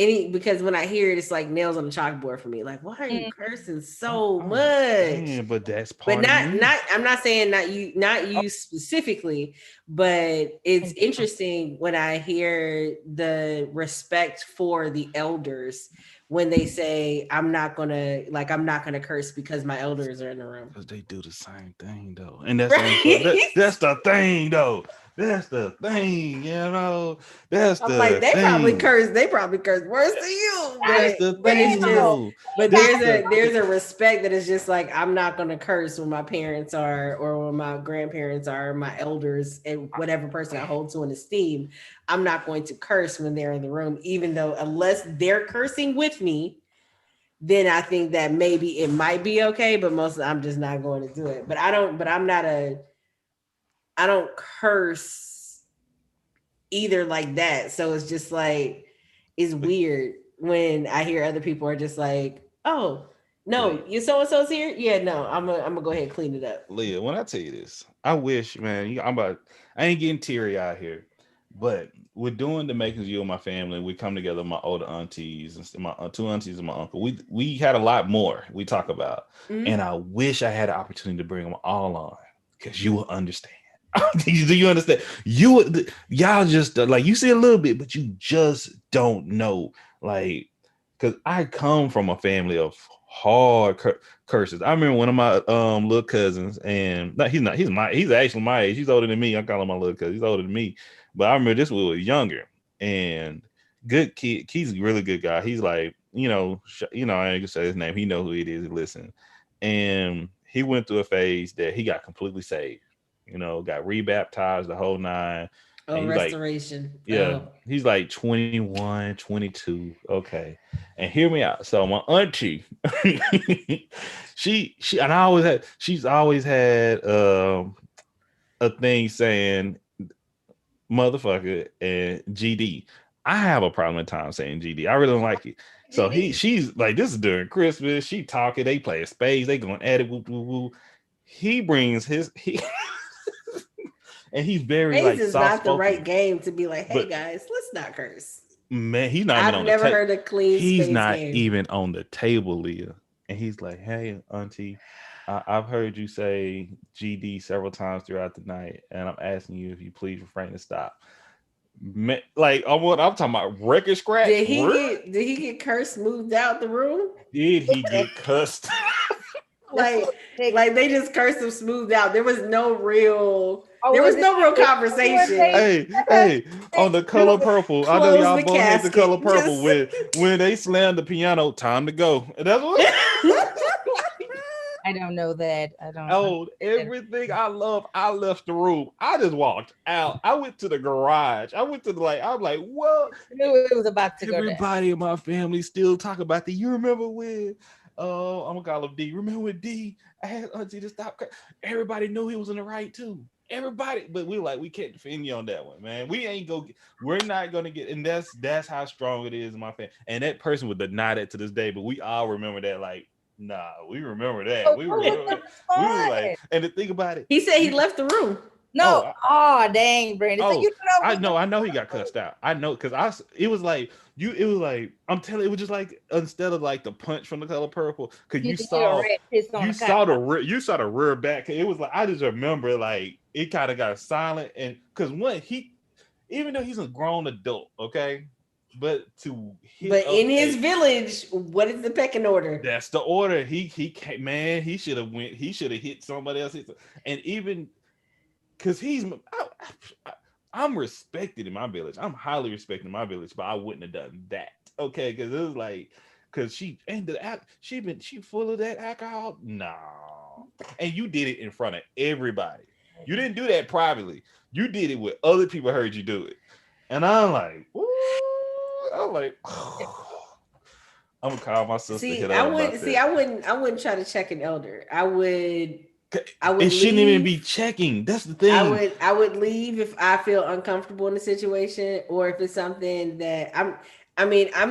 when I hear it, it's like nails on the chalkboard for me. Like, why are you Mm, cursing I so much? understand, but that's But part of me. not I'm not saying not oh, you specifically, but it's thank you. interesting when I hear the respect for the elders when they say I'm not gonna curse because my elders are in the room. Because they do the same thing though. And that's the only Right? that's the thing though. That's the thing, That's I'm like, the thing. they probably curse worse than you, That's the but it's thing just though. but That's the there's a respect that is just like I'm not gonna curse when my parents are or when my grandparents are my elders and whatever person I hold to in esteem. I'm not going to curse when they're in the room, even though unless they're cursing with me, then I think that maybe it might be okay, but mostly I'm just not going to do it. But I'm not a I don't curse either like that. So it's just like it's weird when I hear other people are just like, "Oh, no, Leah. you so and so's here." Yeah, no, I'm gonna go ahead and clean it up. Leah, when I tell you this, I wish, man, I ain't getting teary out here, but we're doing the makings of you and my family. We come together, my older aunties and my two aunties and my uncle. We had a lot more we talk about, Mhm. and I wish I had the opportunity to bring them all on because you will understand. Do you understand? Y'all just like you see a little bit, but you just don't know. Like, because I come from a family of hard curses. I remember one of my little cousins, and no, he's actually my age. He's older than me. I call him my little cousin. He's older than me, but I remember this when we was younger and good kid. He's a really good guy. He's like I ain't gonna say his name. He know who it is. He listen, and he went through a phase that he got completely saved. Got rebaptized the whole nine. Oh, And he's like, restoration. yeah, Oh, he's like 21, 22. Okay. And hear me out. So my auntie, she and she's always had a thing saying motherfucker and GD. I have a problem at times saying GD. I really don't like it. So GD. she's like, this is during Christmas. She talking, they play spades, they going at it, woo, woo, woo. He brings he and he's very Hayes like is soft not the right spoken. game to be like, "Hey But guys, let's not curse." man, he's not even I've on the never table. heard a clean He's space not game. even on the table, Leah. And he's like, "Hey, Auntie, I've heard you say GD several times throughout the night, and I'm asking you if you please refrain to stop." Man, like I'm talking about record scratch. Did he get cursed moved out the room? Did he get cussed? The Like fuck they- like they just cursed him smoothed out. Oh, There was was it no real like when conversation. they Hey, on the do color it? purple. I know Close y'all the both hate the casket. color purple Just when they slam the piano, time to go. And that's what I don't know that. I don't oh, understand. everything I love, I left the room. I just walked out. I went to the garage. I went to I'm like, what? I knew it was about to go down. Everybody in my family still talk about the you remember when? oh, I'm gonna call him D. Remember when D? I had Auntie to stop. Everybody knew he was in the right too. Everybody, but we can't defend you on that one, man. We're not gonna get, and that's how strong it is in my family. And that person would deny that to this day, but we all remember that, like, nah, we remember that. So We what was remember the that. We was like, response? and to think about it, He said he left the room. No, oh, oh dang, Brandon. So oh, you don't know I what the know, I know he got cussed out. I know, because it was like it was like, I'm telling you, it was just like, instead of like the punch from The Color Purple, because you just hit a rat piss on you the couch. saw the rear back. It was like, I just remember like it kind of got silent, and because even though he's a grown adult, okay, but to hit But up in his village, what is the pecking order? that's the order. He can't, man. He should have hit somebody else, and even because I'm respected in my village. I'm highly respected in my village, but I wouldn't have done that. Okay, because it was like, because she full of that alcohol. No, and you did it in front of everybody. You didn't do that privately. You did it with other people heard you do it, and I'm like, ooh, I'm like, I'm gonna call my sister. See, I wouldn't try to check an elder. I would It shouldn't even be checking. That's the thing. I would leave if I feel uncomfortable in the situation, or if it's something that I'm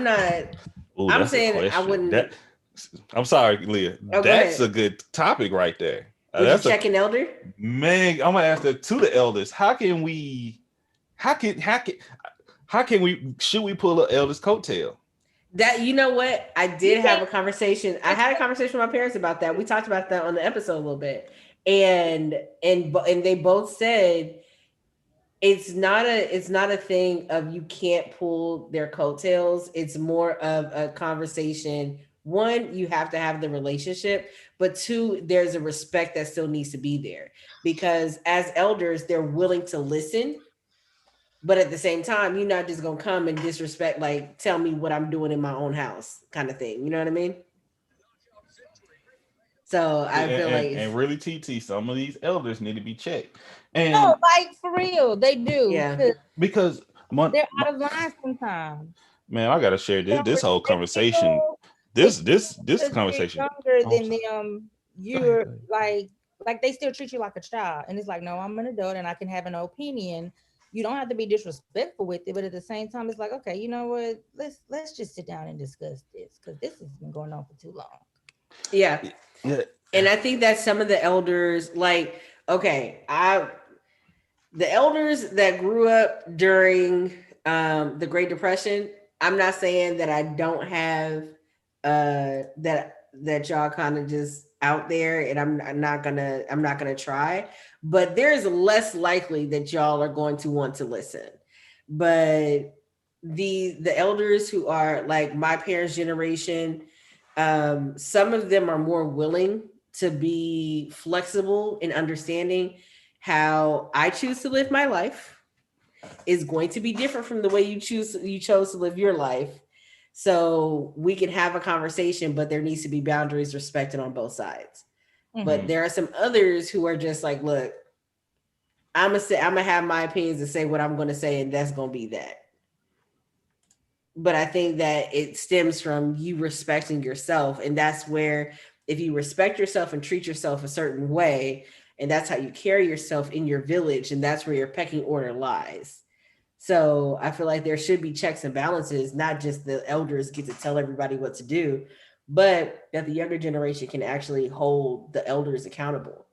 not. Ooh, I'm that's a saying I question. wouldn't. I'm sorry, Leah. Oh, That's ahead. a good topic right there. Would you check an elder? Man, I'm gonna ask that to the elders. How can we should we pull an elder's coattail? That, you know what? I did have a conversation. I had a conversation with my parents about that. We talked about that on the episode a little bit. And they both said it's not a thing of you can't pull their coattails. It's more of a conversation. One, you have to have the relationship, but two, there's a respect that still needs to be there, because as elders, they're willing to listen. But at the same time, you're not just gonna come and disrespect, like, tell me what I'm doing in my own house, kind of thing. You know what I mean? So I feel like, and really, TT, some of these elders need to be checked. No, And like for real, they do. yeah, because They're out of line sometimes. man, I gotta share They don't this whole respect conversation. you. This Because conversation. you're younger Oh, than sorry. them, Go ahead, you're go ahead. like they still treat you like a child, and it's like, no, I'm an adult and I can have an opinion. You don't have to be disrespectful with it, but at the same time, it's like, okay, you know what? Let's just sit down and discuss this, because this has been going on for too long. yeah. Yeah. And I think that some of the elders, like, okay, the elders that grew up during the Great Depression, I'm not saying that I don't have that y'all kind of just out there, and I'm not gonna try, but there's less likely that y'all are going to want to listen. But the elders who are like my parents' generation, some of them are more willing to be flexible in understanding how I choose to live my life is going to be different from the way you chose to live your life. So we can have a conversation, but there needs to be boundaries respected on both sides. Mhm. But there are some others who are just like, look, I'm gonna have my opinions and say what I'm gonna say, and that's gonna be that. But I think that it stems from you respecting yourself, and that's where, if you respect yourself and treat yourself a certain way, and that's how you carry yourself in your village, and that's where your pecking order lies. So I feel like there should be checks and balances, not just the elders get to tell everybody what to do, but that the younger generation can actually hold the elders accountable.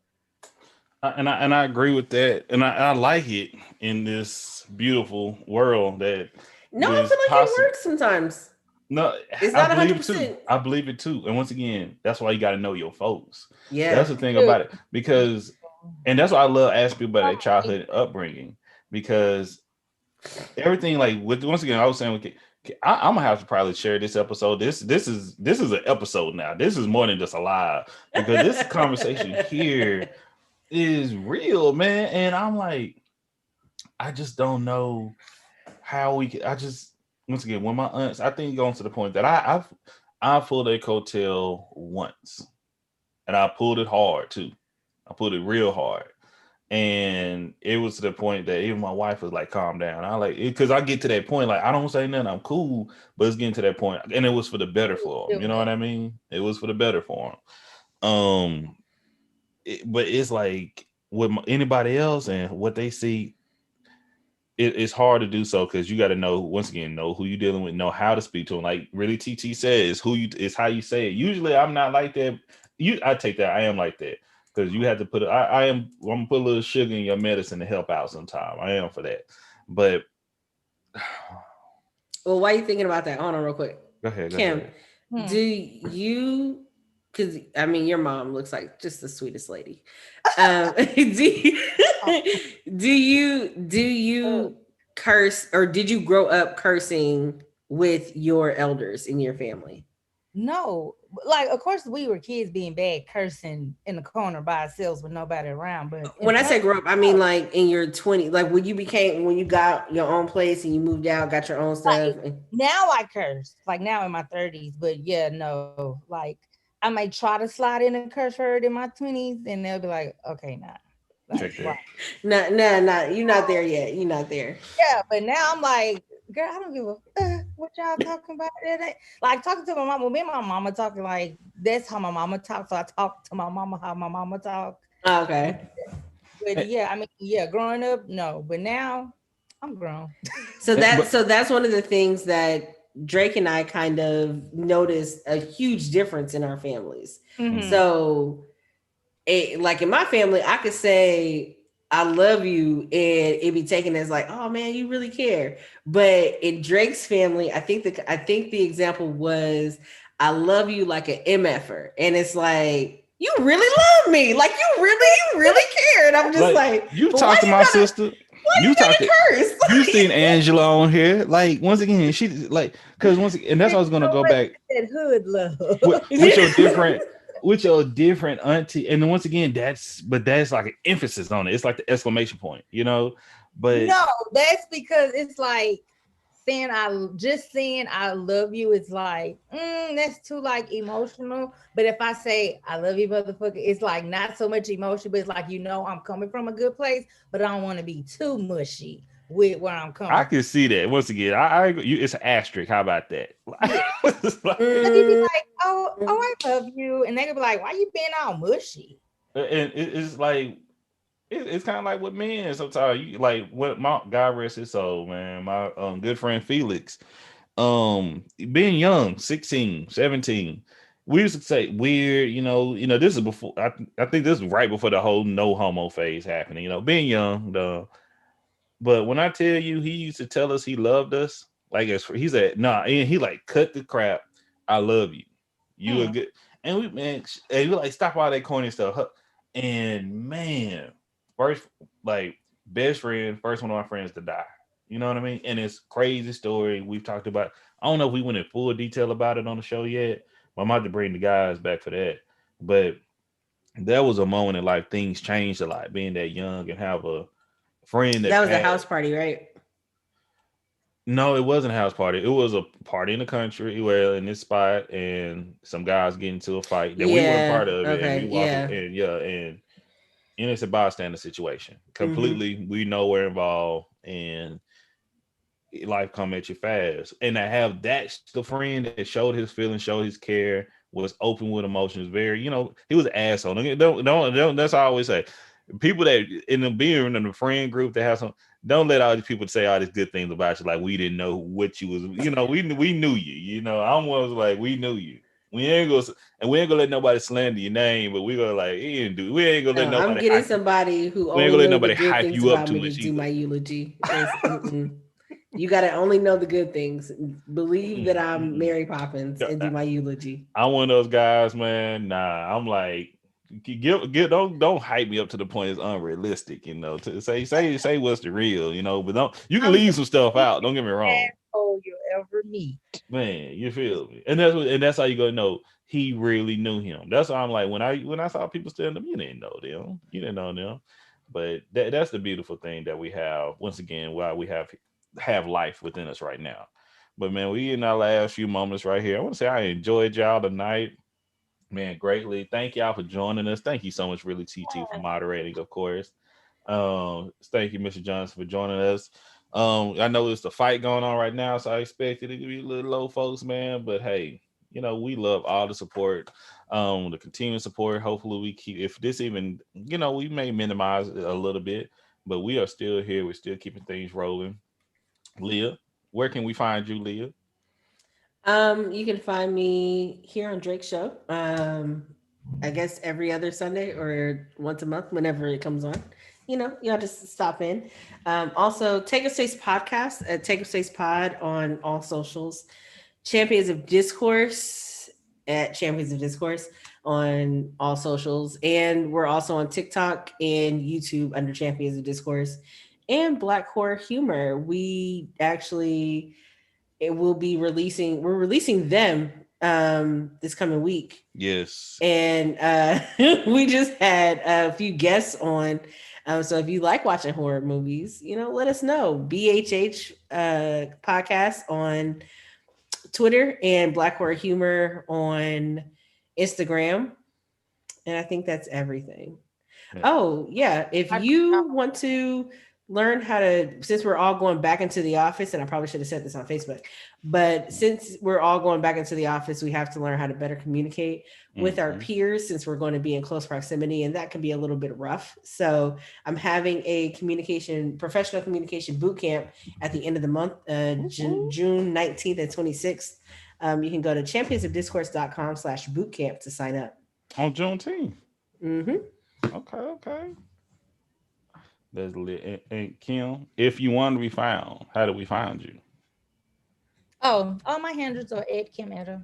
And I agree with that, and I like it in this beautiful world that No, I is feel like it possible. works sometimes. No, It's I not believe it too. 100%. I believe it too. And once again, that's why you got to know your folks. Yeah. That's the thing about it, because, and that's why I love asking people about their childhood upbringing, because everything, like, with, once again, I was saying, I'm gonna have to probably share this episode. This is an episode now. This is more than just a live, because this conversation here is real, man. And I'm like, I just don't know how we can. I just, once again, when my aunts, I think going to the point that I pulled a coattail once, and I pulled it hard too. I pulled it real hard, And it was to the point that even my wife was like, calm down. I like it because I get to that point, like I don't say nothing, I'm cool, but it's getting to that point. And it was for the better for him. You know what I mean? It was for the better for him. But it's like with anybody else and what they see, it's hard to do so because you got to know, once again, know who you're dealing with, know how to speak to them. Like really TT says, who you is how you say it. Usually I'm not like that. I take that. I am like that. Because you have to put I'm gonna put a little sugar in your medicine to help out sometime. I am for that. But Well, why are you thinking about that? Hold on real quick. go ahead, go Kim, ahead. do you, because I mean your mom looks like just the sweetest lady. Do you curse, or did you grow up cursing with your elders in your family? No, like of course we were kids being bad, cursing in the corner by ourselves with nobody around. But in When I say terms grow up, I mean like in your 20s, like when you got your own place and you moved out, got your own stuff. like now I curse, like now in my 30s. But yeah, no, like I may try to slide in a curse word in my 20s, and they'll be like, okay, nah, like Check why? that. No, no, no, you're not there yet. You're not there. Yeah, but now I'm like, girl, I don't give a what y'all talking about. It ain't like talking to my mama. Me and my mama talking like that's how my mama talks. So I talk to my mama how my mama talk. Okay. But Eh, yeah, I mean, yeah, growing up, no, but now I'm grown. but So that's one of the things that Drake and I kind of noticed a huge difference in our families. Hmm. So like in my family, I could say I love you and it be taken as like, oh man, you really care. But in Drake's family, I think the example was I love you like an MFer. And it's like, you really love me. Like you really care. And I'm just like like, you but why talked to my sister. You you talked to gotta you curse? seen Angela on here. Like once again, she like because once again, and that's why I was gonna So go much back that hood love. with your different auntie. And then once again, that's like an emphasis on it. It's like the exclamation point, you know. But No, that's because it's like saying I love you. It's like that's too like emotional. But if I say I love you, motherfucker, it's like not so much emotion, but it's like I'm coming from a good place, but I don't want to be too mushy with where I'm I coming from. can see that once again. It's an asterisk. How about that? Yeah. It's like- So you be Mm, like, oh, I love you, and they could be like, why you being all mushy? and it's like it's kind of like with men sometimes. You like what my God rest his soul, man. My good friend Felix, being young, 16, 17, we used to say weird, this is before I think this is right before the whole no homo phase happening, being young, but when I tell you he used to tell us he loved us, like he said, nah, and he like cut the crap. I love you. You are Hmm. good. And we like stop all that corny stuff. And man, first like best friend, first one of my friends to die. You know what I mean? And it's crazy story we've talked about. I don't know if we went in full detail about it on the show yet. But I'm about to bring the guys back for that. But that was a moment in life things changed a lot, being that young and have a friend that that was the passed. house party, right? No, it wasn't a house party. It was a party in the country, well, in this spot, and some guys get into a fight that we weren't Yeah. part of it, and we Okay. walk Yeah. and yeah, and it's a bystander situation. Mm-hmm. Completely, we know we're involved, and life come at you fast. And I have the friend that showed his feelings, showed his care, was open with emotions. Very, he was an asshole. Don't. That's all I always say. People that in the being in the friend group that have some. Don't let all these people say all these good things about you. Like we didn't know what you was. We knew you. I'm was like we knew you. We ain't gonna let nobody slander your name, but we gonna like he didn't do. We ain't gonna let No, I'm nobody getting hype. somebody who We ain't only gonna let know the nobody good hype things you up about too me to much do either. my eulogy. You got to only know the good things. Believe that I'm Mm-mm. Mary Poppins and do my eulogy. I'm one of those guys, man. Nah, I'm like, don't hype me up to the point it's unrealistic, To say what's the real, but don't you can I'm the leave some stuff biggest out. Don't get me wrong, asshole you'll ever meet. man. You feel me? And that's how you go know he really knew him. That's why I'm like when I saw people stand up, you didn't know them, but that's the beautiful thing that we have. Once again, why we have life within us right now. But man, we in our last few moments right here. I want to say I enjoyed y'all tonight. Man, greatly. Thank y'all for joining us. Thank you so much, really, TT, for moderating, of course. Thank you, Mr. Johnson, for joining us. I know it's a fight going on right now, so I expected it to be a little low, folks, man. But hey, we love all the support, the continuing support. Hopefully, we keep. If this even, we may minimize it a little bit, but we are still here. We're still keeping things rolling. Leah, where can we find you, Leah? You can find me here on Drake's show. I guess every other Sunday or once a month, whenever it comes on. Y'all just stop in. Also, Take a Space podcast at Take a Space Pod on all socials. Champions of Discourse at Champions of Discourse on all socials. And we're also on TikTok and YouTube under Champions of Discourse and Black Horror Humor. We're releasing them this coming week. Yes. And we just had a few guests on. So if you like watching horror movies, let us know. BHH podcast on Twitter and Black Horror Humor on Instagram. And I think that's everything. Yeah. Oh, yeah. If you want to learn how to, since we're all going back into the office, and I probably should have said this on Facebook, but since we're all going back into the office, we have to learn how to better communicate with our peers, since we're going to be in close proximity, and that can be a little bit rough. So I'm having a professional communication boot camp at the end of the month, June 19th and 26th. You can go to championsofdiscourse.com/bootcamp to sign up. On Juneteenth. Mm-hmm. Okay. That's lit. And Kim, if you want to be found, how do we find you? Oh, all my handles are at Kim Etta.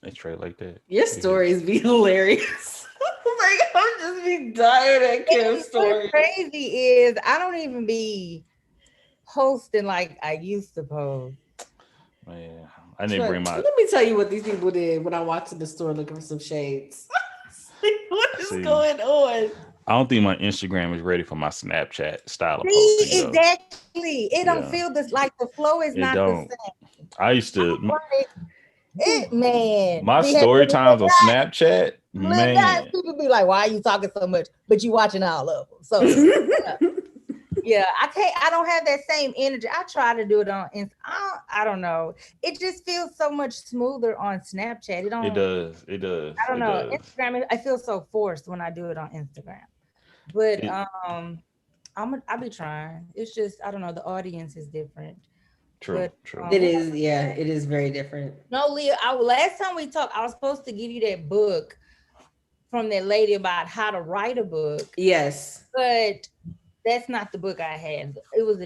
They trade like that. Your stories be hilarious. Like, I'm just be dying at Kim's story. What's crazy is I don't even be posting like I used to post. Man, I didn't bring my. Let me tell you what these people did when I walked to the store looking for some shades. What is going on? I don't think my Instagram is ready for my Snapchat style of posting. Exactly. It don't feel this, like the flow is not the same. I used to. Man. My story times on Snapchat, man. People be like, why are you talking so much? But you watching all of them. So yeah, I don't have that same energy. I try to do it on I don't know. It just feels so much smoother on Snapchat. It does. I don't know. Instagram, I feel so forced when I do it on Instagram. But I'll be trying. It's just, I don't know, the audience is different. True. It is, it is very different. No, Leah, last time we talked, I was supposed to give you that book from that lady about how to write a book. Yes. But that's not the book I had. It was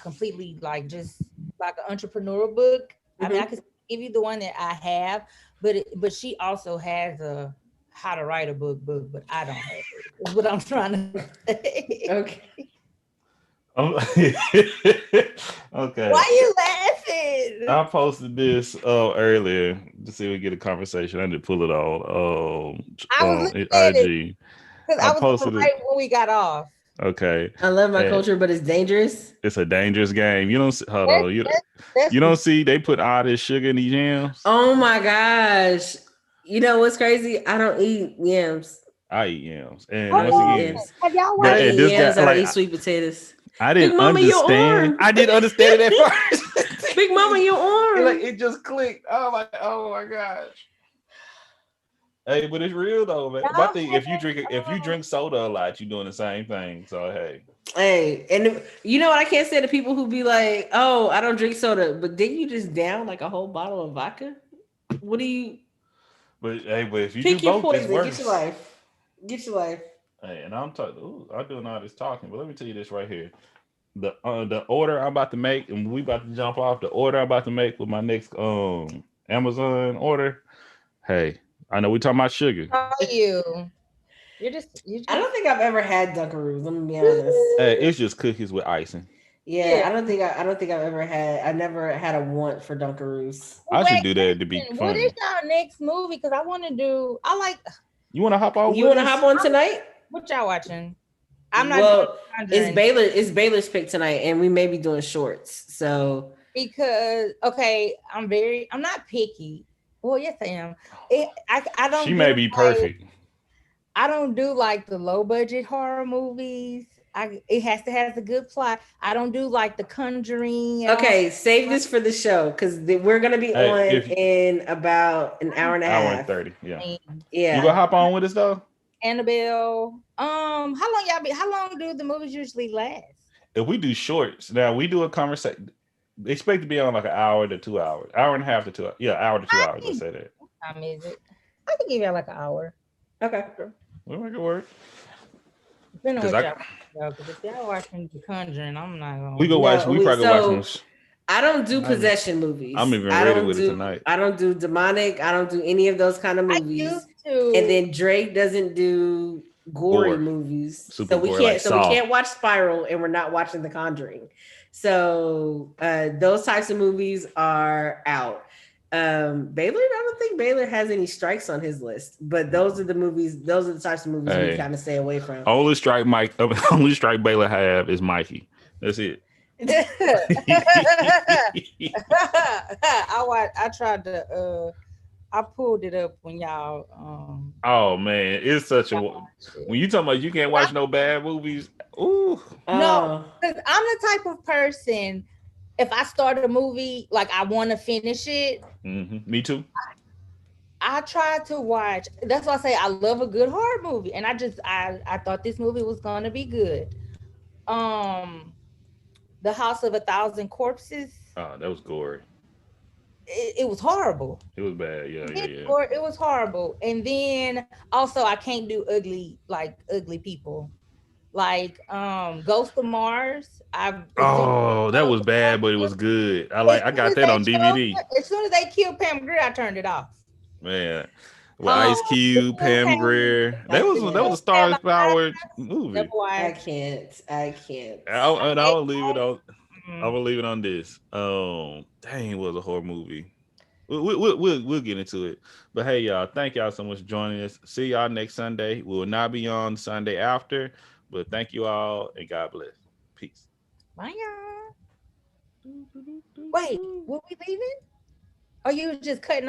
completely just like an entrepreneurial book. Mm-hmm. I mean, I could give you the one that I have, but she also has a how to write a book, but I don't have it. Is what I'm trying to say. Okay. Okay. Why are you laughing? I posted this earlier to see if we get a conversation. I didn't pull it on IG. Because I was posted right when we got off. Okay. I love my culture, but it's dangerous. It's a dangerous game. You don't hold on. You don't see they put all this sugar in these yams. Oh my gosh. You know what's crazy? I don't eat yams. I eat yams. And once again, have y'all watched yams? I eat sweet potatoes. I didn't understand. I didn't understand it at first. Big Mama, your arm. It just clicked. Oh my gosh. Hey, but it's real though, man. I think if you drink soda a lot, you're doing the same thing. So hey, and you know what I can't say to people who be like, "Oh, I don't drink soda," but didn't you just down like a whole bottle of vodka? What do you? But if you pick do your both, poison, it's worse. Get your life. Hey, and I'm doing all this talking, but let me tell you this right here. The order I'm about to make, and we about to jump off. The order I'm about to make with my next Amazon order. Hey, I know we're talking about sugar. How are you? You're just. I don't think I've ever had Dunkaroos. Let me be honest. Hey, it's just cookies with icing. Yeah, I don't think I've ever had. I never had a want for Dunkaroos. I should do that to be funny. What is our next movie? Because I want to do. You want to hop on? You want to hop on tonight? What y'all watching? I'm not. Well, it's Baylor's pick tonight, and we may be doing shorts. So because I'm not picky. Well, yes, I am. I don't. She may be perfect. I don't do like the low budget horror movies. It has to have a good plot. I don't do like The Conjuring and all. Okay, save this for the show because we're gonna be Hey, on if in about an hour and a hour and half. 30, yeah. And You gonna Yeah. hop on with us though? Annabelle. How long y'all be? How long do the movies usually last? If we do shorts, now we do a conversation. Expect to be on like an hour to 2 hours, hour and a half to 2 hours. Yeah, hour to 2 hours. Let's say that. What time is it? I can give y'all like an hour. Okay. We'll make it work. Depending on Cause what I y'all. Because if y'all watching The Conjuring, I'm not gonna. we go watch. No, We probably go watch so some. I don't do I'm possession movies. I'm even I ready don't with it do tonight. I don't do demonic. I don't do any of those kind of I movies. used to. And then Drake doesn't do gory Gore, movies. super So we gore, can't like so we Saw. can't watch Spiral and we're not watching The Conjuring. So those types of movies are out. Baylor, I don't think Baylor has any strikes on his list, but those are the types of movies we Hey, kind of stay away from. only strike Mike. Only strike Baylor have is Mikey. That's it. I tried to I pulled it up when y'all Oh man, it's such a. y'all watched it. When you talking about you can't watch no bad movies, ooh. No, because I'm the type of person, if I start a movie, like I want to finish it, Me too. I try to watch. That's why I say I love a good horror movie. And I thought this movie was gonna be good. Um The House of a Thousand Corpses, Oh, that was gory. it was horrible. It was bad. Yeah, yeah, yeah. Or it was horrible. And then also I can't do ugly people. Like Ghost of Mars. Oh, that was bad, but it was good. I got that on DVD. As soon as they killed Pam Grier, I turned it off. Man, with Ice Cube, Pam Grier, that was a star powered movie. I can't. And I will leave it on. I Mhm. will leave it on this. Dang, it was a horror movie. We'll get into it. But hey, y'all, thank y'all so much for joining us. See y'all next Sunday. We will not be on Sunday after, but thank you all and God bless. Peace. Bye, y'all. Wait, were we leaving? Or you was just cutting